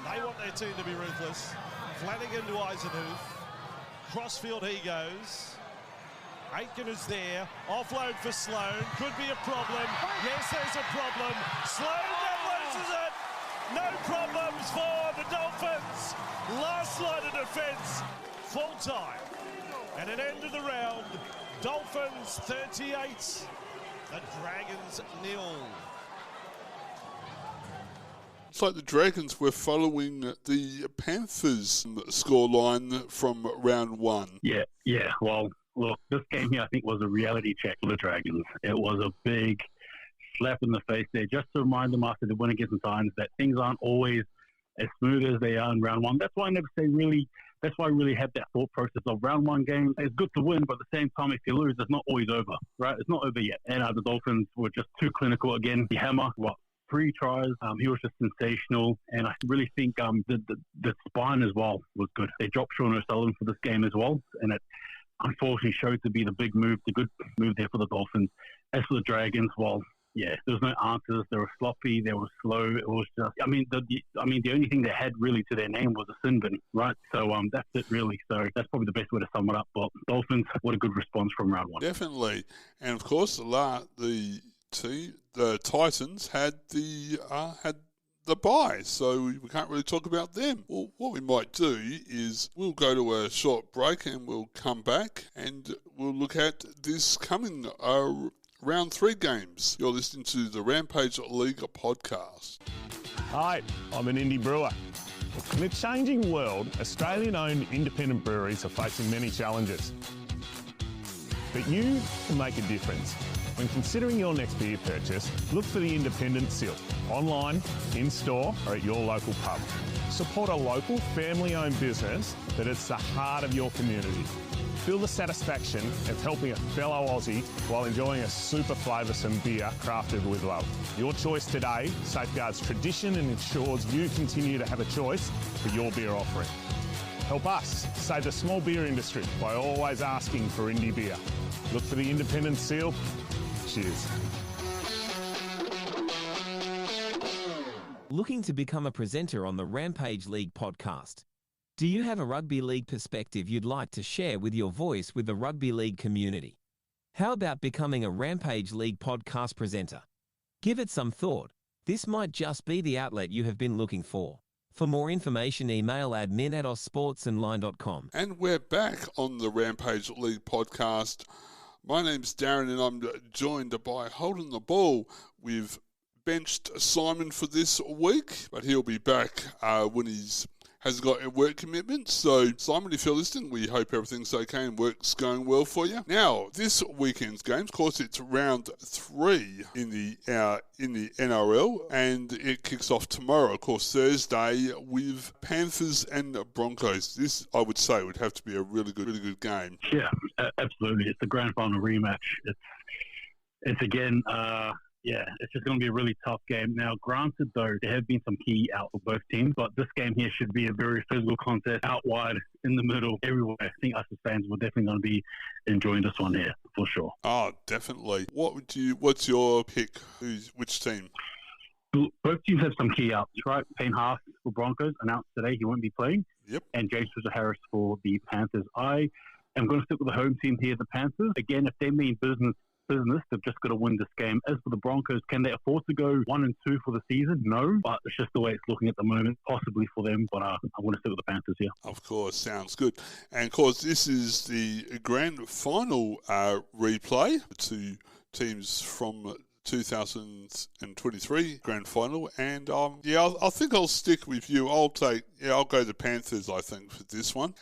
They want their team to be ruthless. Flanagan to Eisenhuth. Crossfield he goes. Aitken is there. Offload for Sloan. Could be a problem. Yes, there's a problem. Sloan that loses it. No problems for the Dolphins. Last line of defence. Full time. And an end of the round. Dolphins 38. The Dragons 0. It's like the Dragons were following the Panthers scoreline from round 1. Yeah. Well, look, this game here I think was a reality check for the Dragons. It was a big slap in the face there, just to remind them after the win against the Titans that things aren't always as smooth as they are in round 1. That's why I never say really. That's why I really had that thought process of round 1 games. It's good to win, but at the same time, if you lose, it's not always over, right? It's not over yet. And the Dolphins were just too clinical again. The hammer, 3 tries. He was just sensational, and I really think the spine as well was good. They dropped Sean O'Sullivan for this game as well, and it unfortunately showed to be the big move, the good move there for the Dolphins. As for the Dragons, well, yeah, there was no answers. They were sloppy. They were slow. It was just, the only thing they had really to their name was a sin bin, right? So that's it really. So that's probably the best way to sum it up. But Dolphins, what a good response from round 1. Definitely, and of course the Titans had the bye, so we can't really talk about them. Well, what we might do is we'll go to a short break and we'll come back and we'll look at this coming round 3 games. You're listening to the Rampage League podcast. Hi, I'm an indie brewer. In a changing world, Australian-owned independent breweries are facing many challenges. But you can make a difference. When considering your next beer purchase, look for the Independent Seal, online, in-store, or at your local pub. Support a local, family-owned business that is the heart of your community. Feel the satisfaction of helping a fellow Aussie while enjoying a super flavoursome beer crafted with love. Your choice today safeguards tradition and ensures you continue to have a choice for your beer offering. Help us save the small beer industry by always asking for indie beer. Look for the Independent Seal. Cheers. Looking to become a presenter on the Rampage League podcast? Do you have a rugby league perspective you'd like to share with your voice with the rugby league community? How about becoming a Rampage League podcast presenter? Give it some thought. This might just be the outlet you have been looking for. For more information, email admin@aussportsandline.com. And we're back on the Rampage League podcast. My name's Darren and I'm joined by Holdin The Ball. We've benched Simon for this week, but he'll be back when he's hasn't got a work commitment. So, Simon, if you're listening, we hope everything's okay and work's going well for you. Now, this weekend's games, of course, it's round 3 in the NRL, and it kicks off tomorrow, of course, Thursday, with Panthers and Broncos. This, I would say, would have to be a really good game. Yeah, absolutely. It's the grand final rematch. It's again. It's just going to be a really tough game. Now, granted, though, there have been some key out for both teams, but this game here should be a very physical contest, out wide, in the middle, everywhere. I think us as fans we're definitely going to be enjoying this one here, for sure. Oh, definitely. What's your pick? Which team? Both teams have some key outs, right? Payne Haas for Broncos announced today he won't be playing. Yep. And James Fisher-Harris for the Panthers. I am going to stick with the home team here, the Panthers. Again, if they mean business, they've just got to win this game. As for the Broncos, can they afford to go 1-2 for the season? No, but it's just the way it's looking at the moment, possibly for them. But I want to stick with the Panthers here. Of course, sounds good. And of course, this is the grand final replay. 2 teams from 2023 grand final, and I think I'll stick with you. I'll go the Panthers, I think, for this one.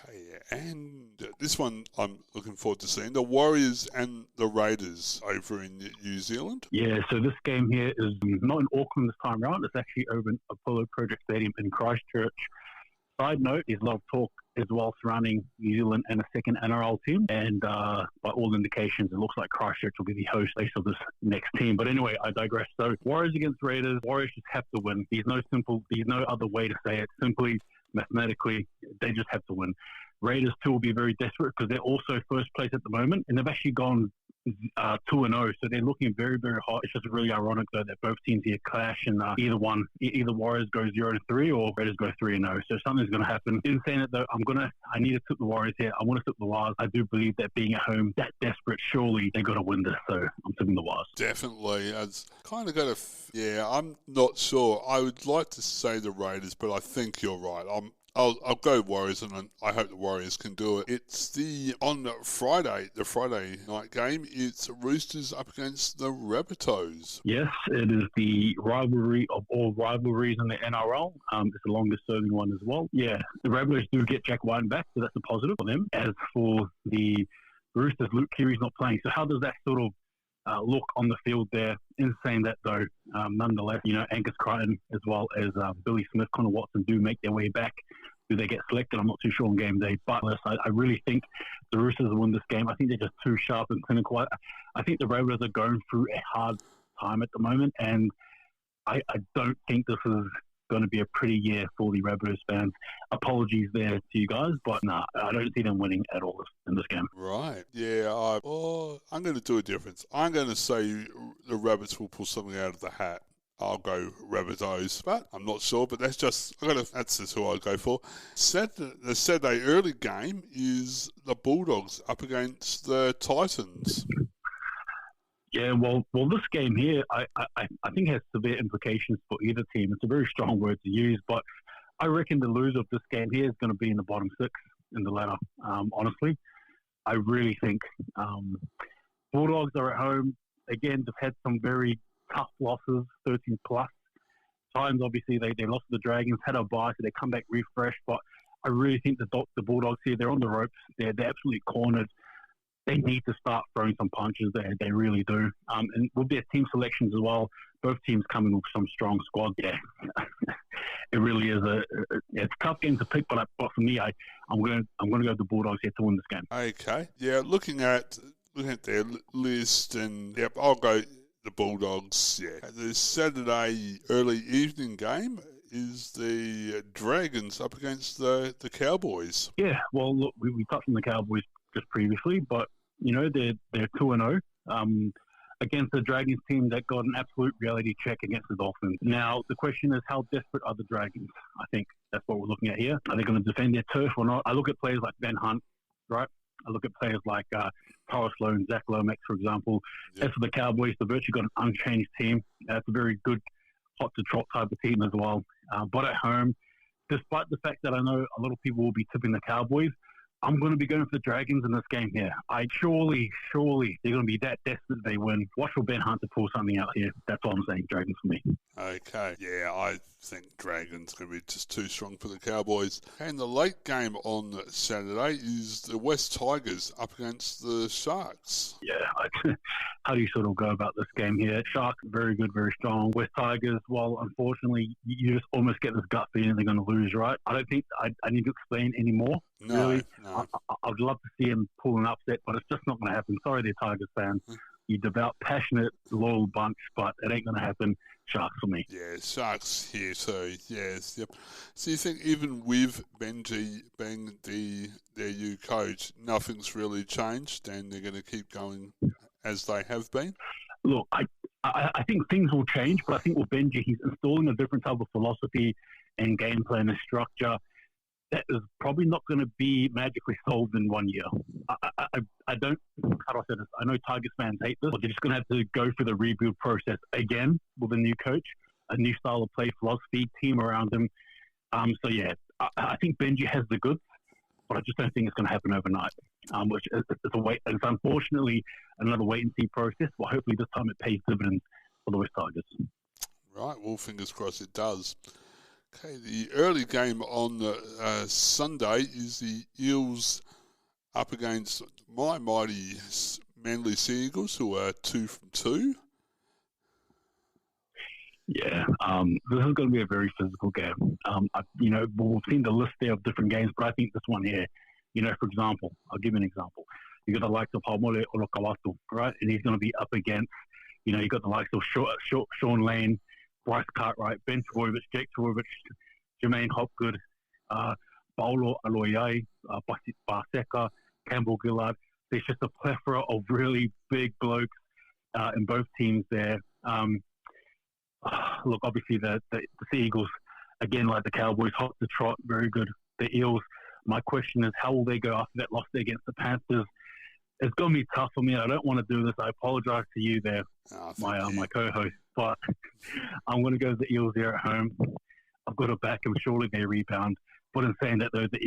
And this one I'm looking forward to seeing the Warriors and the Raiders over in New Zealand. Yeah, so this game here is not in Auckland this time round. It's actually over in Apollo Project Stadium in Christchurch. Side note, there's a lot of talk as well surrounding New Zealand and a second NRL team. And by all indications, it looks like Christchurch will be the host of this next team. But anyway, I digress. So Warriors against Raiders. Warriors just have to win. There's no other way to say it. Simply, mathematically, they just have to win. Raiders, too, will be very desperate because they're also first place at the moment. And they've actually gone 2-0, so they're looking very, very hot. It's just really ironic, though, that both teams here clash, and either Warriors go 0-3 or Raiders go 3-0. So something's going to happen. In saying it, though, I need to tip the Warriors here. I want to tip the Wars. I do believe that being at home, that desperate, surely they're going to win this. So I'm tipping the Wars. Definitely. It's kind of got I'm not sure. I would like to say the Raiders, but I think you're right. I'll go Warriors, and I hope the Warriors can do it. It's on Friday, the Friday night game. It's Roosters up against the Rabbitohs. Yes, it is the rivalry of all rivalries in the NRL. It's the longest-serving one as well. Yeah, the Rabbitohs do get Jack White back, so that's a positive for them. As for the Roosters, Luke Keary's not playing. So how does that sort of look on the field there? In saying that, though, nonetheless, Angus Crichton as well as Billy Smith, Connor Watson do make their way back. Do they get selected? I'm not too sure on game day. But I really think the Roosters will win this game. I think they're just too sharp and clinical. I think the Raiders are going through a hard time at the moment, and I don't think this is going to be a pretty year for the Rabbitohs fans. Apologies there to you guys, but I don't see them winning at all in this game. Right. Yeah, I'm going to do a difference. I'm going to say the Rabbits will pull something out of the hat. I'll go Rabbitohs, but I'm not sure. But that's just who I'll go for. The Saturday early game is the Bulldogs up against the Titans. Yeah, well, this game here, I think has severe implications for either team. It's a very strong word to use, but I reckon the loser of this game here is going to be in the bottom 6 in the ladder. Honestly, I really think Bulldogs are at home. again, they've had some very tough losses, 13 plus times. Obviously, they lost to the Dragons, had a bye, so they come back refreshed. But I really think the Bulldogs here, they're on the ropes. They're absolutely cornered. They need to start throwing some punches. They really do. And with their team selections as well, both teams coming with some strong squads. Yeah, it really is it's a tough game to pick. But for me, I'm going to go with the Bulldogs here to win this game. Okay, yeah. Looking at their list, and yep, I'll go the Bulldogs. Yeah, the Saturday early evening game is the Dragons up against the Cowboys. Yeah, well, look, we touched on the Cowboys just previously, but they're 2-0 against the Dragons team that got an absolute reality check against the Dolphins. Now the question is, how desperate are the Dragons? I think that's what we're looking at here. Are they going to defend their turf or not? I look at players like Ben Hunt, right? I look at players like Tara Sloan, Zach Lomax, for example. Yep. As for the Cowboys, they've virtually got an unchanged team. It's a very good hot to trot type of team as well. But at home, despite the fact that I know a lot of people will be tipping the Cowboys, I'm going to be going for the Dragons in this game here. Surely they're going to be that desperate they win. Watch for Ben Hunt to pull something out here. That's all I'm saying. Dragons for me. Okay. Yeah, I think Dragons going to be just too strong for the Cowboys. And the late game on Saturday is the West Tigers up against the Sharks. Yeah. How do you sort of go about this game here? Sharks, very good, very strong. West Tigers, well, unfortunately, you just almost get this gut feeling they're going to lose, right? I don't think I need to explain anymore. No, really. No. I'd love to see him pull an upset, but it's just not going to happen. Sorry, they're Tigers fans. You devout, passionate, loyal bunch, but it ain't going to happen. Sharks for me. Yeah, Sharks here too. Yes, yep. So you think even with Benji being their new coach, nothing's really changed, and they're going to keep going as they have been? Look, I think things will change, but I think with Benji, he's installing a different type of philosophy and game plan and structure that is probably not going to be magically solved in 1 year. I don't, how do I say this? I know Tigers fans hate this, but they're just going to have to go through the rebuild process again with a new coach, a new style of play, philosophy, team around him. So yeah, I think Benji has the goods, but I just don't think it's going to happen overnight. Which is it's unfortunately another wait and see process, but hopefully this time it pays dividends for the West Tigers. Right, well, fingers crossed it does. Okay, the early game on Sunday is the Eels up against my mighty Manly Sea Eagles, who are 2 from 2. Yeah, this is going to be a very physical game. We've seen the list there of different games, but I think this one here, for example, I'll give you an example. You got the likes of Haumole Olokawatu, right? And he's going to be up against, you got the likes of Sean Lane, Bryce Cartwright, Ben Trbojevic, Jake Trbojevic, Jermaine Hopgood, Paulo Aloiai, Barseca, Campbell Gillard. There's just a plethora of really big blokes in both teams there. Look, obviously the Sea Eagles, again, like the Cowboys, hot to trot, very good. The Eels, my question is, how will they go after that loss against the Panthers? It's going to be tough for me. I don't want to do this. I apologize to you there, my co-host. But I'm going to go with the Eels there at home. I've got to back them. Surely they rebound. But in saying that, though, the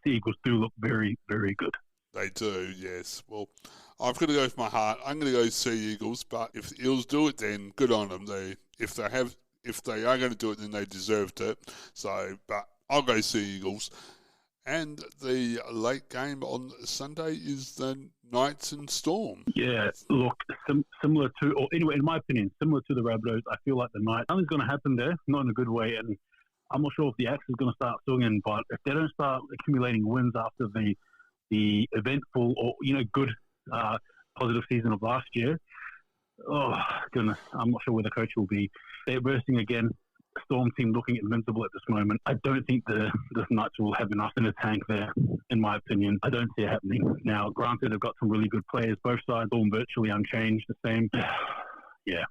Sea Eagles do look very, very good. They do, yes. Well, I've got to go with my heart. I'm going to go Sea Eagles. But if the Eels do it, then good on them. If they are going to do it, then they deserved it. So, but I'll go Sea Eagles. And the late game on Sunday is the Knights and Storm. Yeah, look, similar to, or anyway, in my opinion, similar to the Rabbitohs, I feel like the Knights, something's going to happen there, not in a good way. And I'm not sure if the axe is going to start swinging, but if they don't start accumulating wins after the eventful or, good positive season of last year, oh, goodness, I'm not sure where the coach will be. They're bursting again. Storm team looking invincible at this moment. I don't think the Knights will have enough in the tank there, in my opinion. I don't see it happening. Now, granted, they've got some really good players, both sides, all virtually unchanged, the same. Yeah,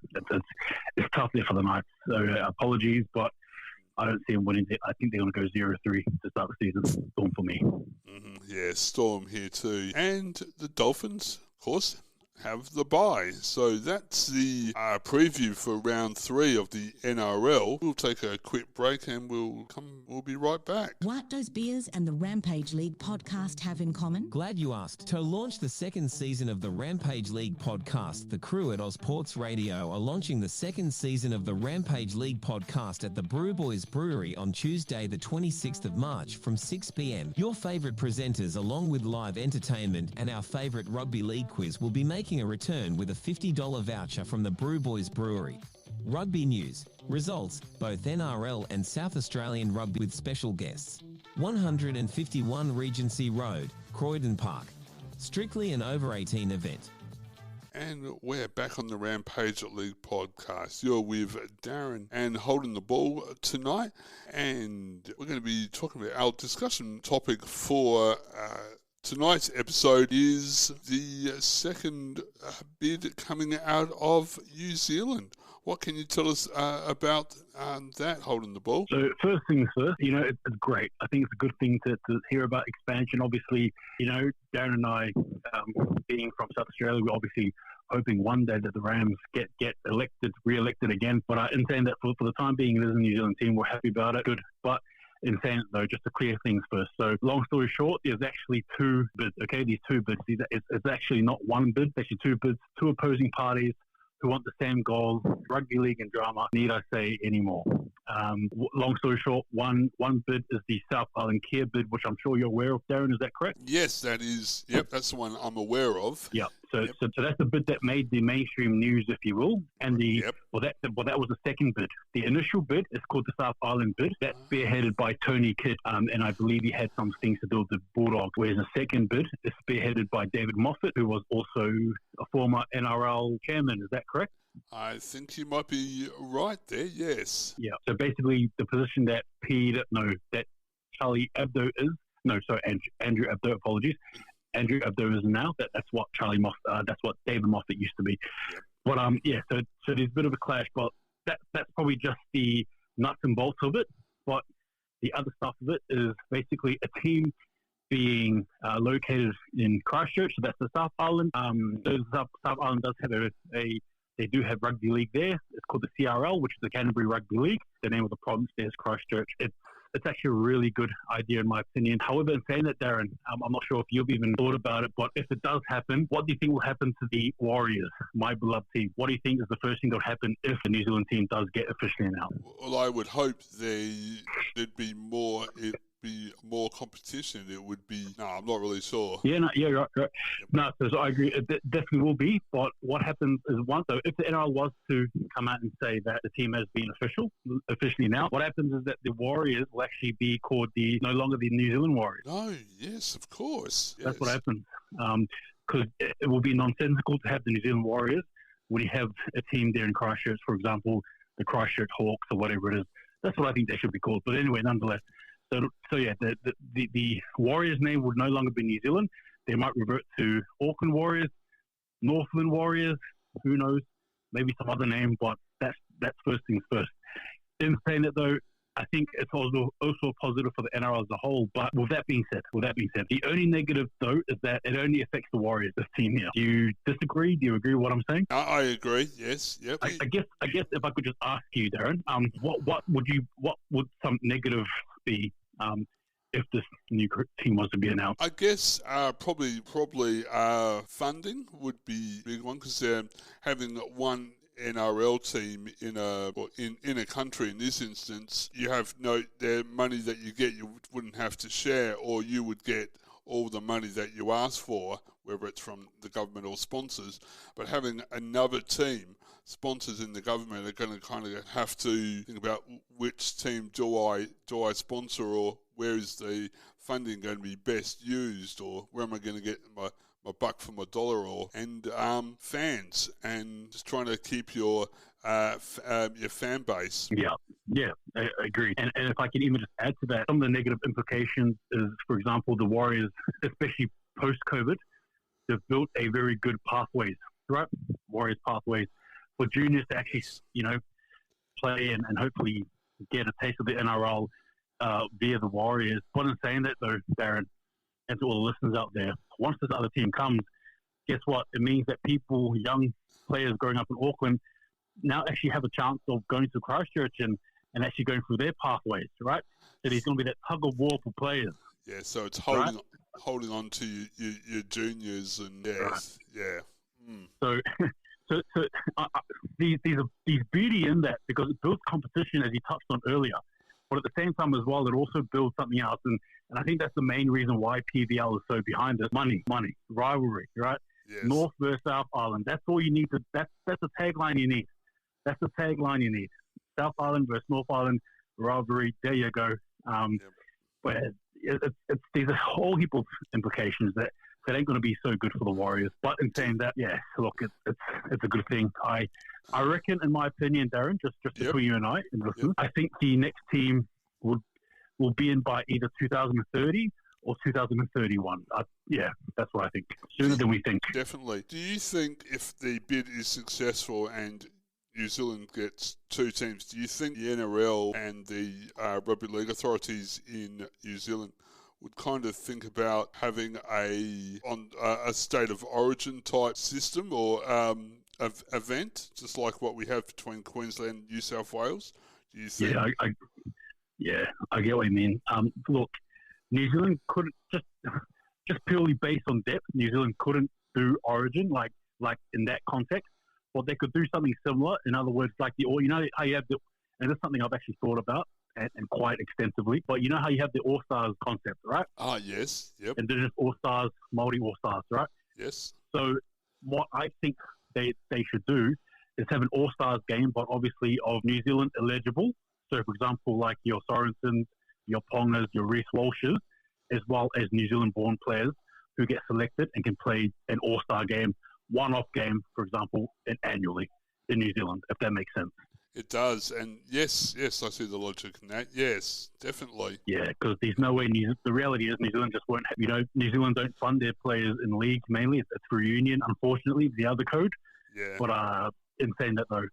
it's tough there for the Knights. So apologies, but I don't see them winning it. I think they're going to go 0-3 to start the season. Storm for me. Yeah, Storm here too. And the Dolphins, of course, have the bye. So that's the preview for round 3 of the NRL. We'll take a quick break and we'll be right back. What does Beers and the Rampage League podcast have in common? Glad you asked. To launch the second season of the Rampage League podcast, the crew at Ozports Radio are launching the second season of the Rampage League podcast at the Brew Boys Brewery on Tuesday the 26th of March from 6 p.m. Your favourite presenters, along with live entertainment and our favourite rugby league quiz, will be making a return with a $50 voucher from the Brew Boys Brewery. Rugby news, results, both NRL and South Australian rugby with special guests. 151 Regency Road, Croydon Park. Strictly an over-18 event. And we're back on the Rampage League podcast. You're with Darren and Holdin The Ball tonight. And we're going to be talking about our discussion topic for tonight's episode is the second bid coming out of New Zealand. What can you tell us about that, Holdin The Ball? So first things first, it's great. I think it's a good thing to hear about expansion. Obviously, Darren and I, being from South Australia, we're obviously hoping one day that the Rams get re-elected again. But in saying that, for the time being, it is a New Zealand team. We're happy about it. Good. But in saying it, though, just to clear things first. So long story short, there's actually 2 bids, okay? These 2 bids. It's actually not one bid. It's actually 2 bids, 2 opposing parties who want the same goal. Rugby league and drama, need I say anymore? Long story short, one bid is the South Island Care bid, which I'm sure you're aware of, Darren. Is that correct? Yes, that is. Yep, that's the one I'm aware of. Yeah. So that's the bid that made the mainstream news, if you will. And that was the second bid. The initial bid is called the South Island bid. That's spearheaded by Tony Kidd, and I believe he had some things to do with the Bulldogs. Whereas the second bid is spearheaded by David Moffat, who was also a former NRL chairman. Is that correct? I think you might be right there, yes. Yeah, so basically the position that Charlie Hebdo is, Andrew Hebdo, apologies. Andrew Hebdo is now, that's what that's what David Moffat used to be. Yep. But so there's a bit of a clash, but that's probably just the nuts and bolts of it. But the other stuff of it is basically a team being located in Christchurch, so that's the South Island. South Island does have they do have rugby league there. It's called the CRL, which is the Canterbury Rugby League. The name of the province there is Christchurch. It's actually a really good idea in my opinion. However, in saying that, Darren, I'm not sure if you've even thought about it, but if it does happen, what do you think will happen to the Warriors, my beloved team? What do you think is the first thing that will happen if the New Zealand team does get officially announced? Well, I would hope there'd be more competition. It would be. No, I'm not really sure. Right. No, so I agree. It definitely will be. But what happens is so if the NRL was to come out and say that the team has been officially now, what happens is that the Warriors will actually be called no longer the New Zealand Warriors. No, yes, of course. Yes. That's what happens. Because it will be nonsensical to have the New Zealand Warriors when you have a team there in Christchurch, for example, the Christchurch Hawks or whatever it is. That's what I think they should be called. But anyway, nonetheless. So yeah, the Warriors name would no longer be New Zealand. They might revert to Auckland Warriors, Northland Warriors, who knows, maybe some other name, but that's first things first. In saying that though, I think it's also positive for the NRL as a whole. But with that being said, the only negative though is that it only affects the Warriors, this team here. Do you disagree? Do you agree with what I'm saying? I agree. Yes. Yep. I guess if I could just ask you, Darren, what would some negative be? If this new team was to be announced? I guess probably funding would be a big one, because having one NRL team in a country, in this instance, you have the money that you get, you wouldn't have to share, or you would get all the money that you ask for, whether it's from the government or sponsors. But having another team, sponsors in the government are going to kind of have to think about which team do I sponsor, or where is the funding going to be best used, or where am I going to get my buck for my dollar, and fans, and just trying to keep your fan base. Yeah, I agree. And if I can even just add to that, some of the negative implications is, for example, the Warriors, especially post-COVID, they've built a very good pathways, right? Warriors pathways for juniors to actually, play and hopefully get a taste of the NRL via the Warriors. But in saying that, though, Darren, and to all the listeners out there, once this other team comes, guess what? It means that people, young players growing up in Auckland, now actually have a chance of going to Christchurch and actually going through their pathways, right? So there's going to be that tug of war for players. Yeah, so it's holding on to your juniors and So there's beauty in that because it builds competition, as you touched on earlier. But at the same time as well, it also builds something else. And I think that's the main reason why PVL is so behind it. Money, rivalry, right? Yes. North versus South Island. That's all you need to. That's the tagline you need. That's the tagline you need. South Island versus North Island rivalry. There you go. But there's a whole heap of implications that ain't going to be so good for the Warriors. But in saying that, yeah, look, it's a good thing. I reckon, in my opinion, Darren, just between you and I, I think the next team will be in by either 2030 or 2031. That's what I think. Sooner than we think. Definitely. Do you think if the bid is successful and New Zealand gets two teams, do you think the NRL and the rugby league authorities in New Zealand would kind of think about having a state of origin type system or event, just like what we have between Queensland and New South Wales? Do you think? Yeah, I get what you mean. Look, New Zealand couldn't just purely based on depth. New Zealand couldn't do origin like in that context. Well, they could do something similar. In other words, like how you have and that's something I've actually thought about and quite extensively. But you know how you have the All Stars concept, right? Ah, yes, yep. Indigenous All Stars, Māori All Stars, right? Yes. So what I think they should do is have an All Stars game, but obviously of New Zealand eligible. So, for example, like your Sorensens, your Pongas, your Reece Walshes, as well as New Zealand-born players who get selected and can play an All Star game, one-off game, for example, annually in New Zealand, if that makes sense. It does, and yes, I see the logic in that. Yes, definitely. Yeah, because there's no way. The reality is New Zealand just won't have, New Zealand don't fund their players in league mainly. It's through union, unfortunately, the other code. Yeah. But in saying that, though,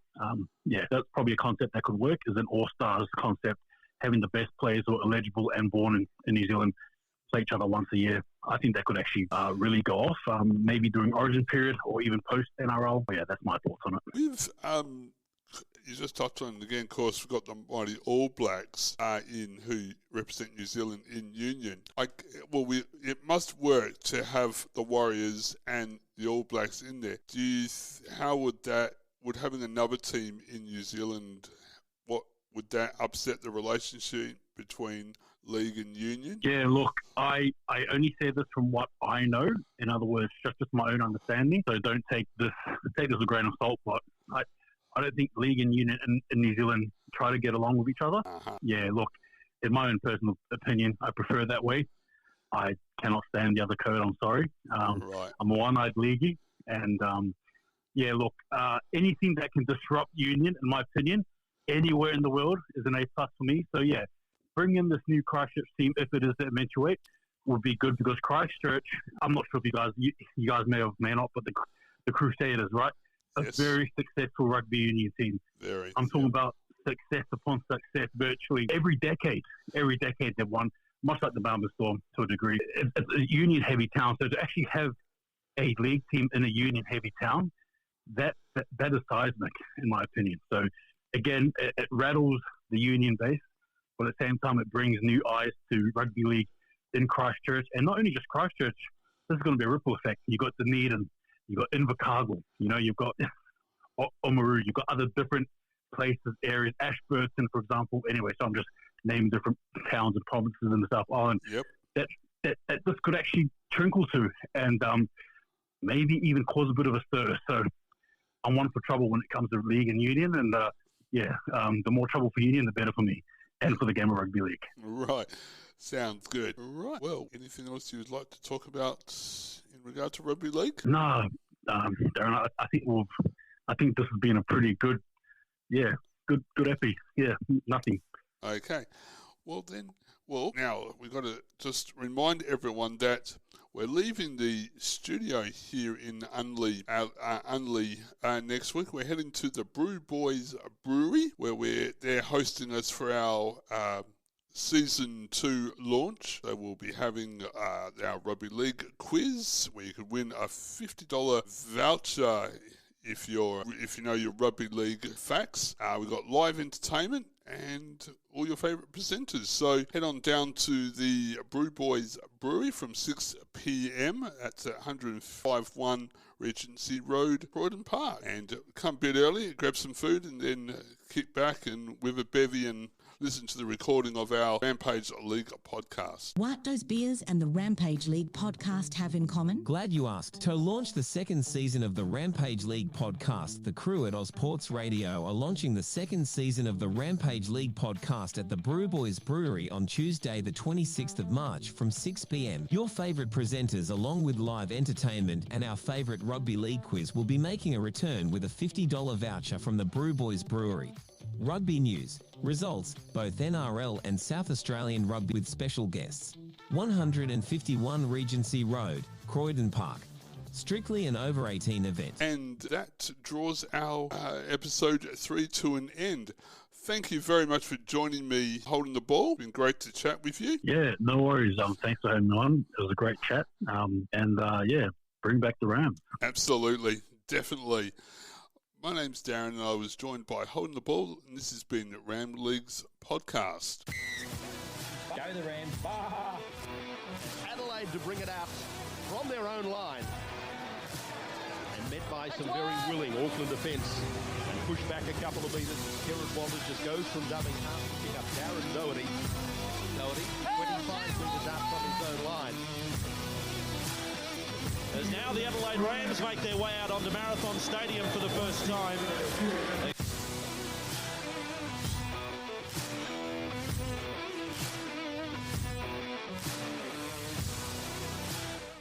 that's probably a concept that could work, is an all-stars concept, having the best players who are eligible and born in New Zealand play each other once a year. I think that could actually really go off, maybe during Origin period or even post-NRL. But yeah, that's my thoughts on it. You just touched on it again, of course, we've got the mighty All Blacks who represent New Zealand in union. It must work to have the Warriors and the All Blacks in there. How would having another team in New Zealand, would that upset the relationship between league and union? Yeah, look, I only say this from what I know. In other words, just my own understanding. So don't take this with a grain of salt. But I don't think league and union in New Zealand try to get along with each other. Uh-huh. Yeah, look, in my own personal opinion, I prefer it that way. I cannot stand the other code. I'm sorry. Right. I'm a one-eyed leaguey, and anything that can disrupt union, in my opinion, anywhere in the world is an A+ for me. So yeah, bring in this new Christchurch team if it is to eventuate would be good, because Christchurch, I'm not sure if you guys may not, but the Crusaders, right? A very successful rugby union team. I'm talking about success upon success virtually every decade. Every decade they've won, much like the Melbourne Storm to a degree. It's a union-heavy town, so to actually have a league team in a union-heavy town, that is seismic, in my opinion. So again, it rattles the union base, but at the same time, it brings new eyes to rugby league in Christchurch, and not only just Christchurch. This is going to be a ripple effect. You've got Dunedin, you've got Invercargill, you've got Oamaru, you've got other different places, areas, Ashburton, for example. Anyway, so I'm just naming different towns and provinces in the South Island. Yep. That this could actually trickle to, and maybe even cause a bit of a stir. So I'm one for trouble when it comes to league and union, and the more trouble for union, the better for me and for the game of rugby league. Right. Sounds good. Right. Well, anything else you would like to talk about in regard to rugby league? No, Darren. I think this has been a pretty good epi. Yeah, nothing. Okay. Now we've got to just remind everyone that we're leaving the studio here in Unley next week. We're heading to the Brew Boys Brewery, where they're hosting us for our Season 2 launch. They will be having our Rugby League quiz where you could win a $50 voucher if you know your Rugby League facts. We've got live entertainment and all your favourite presenters. So head on down to the Brew Boys Brewery from 6 p.m. at 105.1 Regency Road, Croydon Park. And come a bit early, grab some food and then kick back and with a bevy and listen to the recording of our Rampage League podcast. What does Beers and the Rampage League podcast have in common? Glad you asked. To launch the second season of the Rampage League podcast, the crew at Ozports Radio are launching the second season of the Rampage League podcast at the Brew Boys Brewery on Tuesday the 26th of March from 6 p.m. Your favourite presenters along with live entertainment and our favourite rugby league quiz will be making a return with a $50 voucher from the Brew Boys Brewery. Rugby news, results, both NRL and South Australian rugby with special guests. 151 Regency Road, Croydon Park. Strictly an over 18 event. And that draws our episode 3 to an end. Thank you very much for joining me holding the ball. It's been great to chat with you. Yeah, no worries. Thanks for having me on. It was a great chat. Bring back the Rams. Absolutely, definitely. My name's Darren and I was joined by Holding the Ball, and this has been Ram League's podcast. Go the Rams. Adelaide to bring it out from their own line. And met by some very willing Auckland defence. And pushed back a couple of metres. Kerrod Walters just goes from dubbing half to pick up Darren Doherty. 25 metres out from his own line. As now the Adelaide Rams make their way out onto Marathon Stadium for the first time.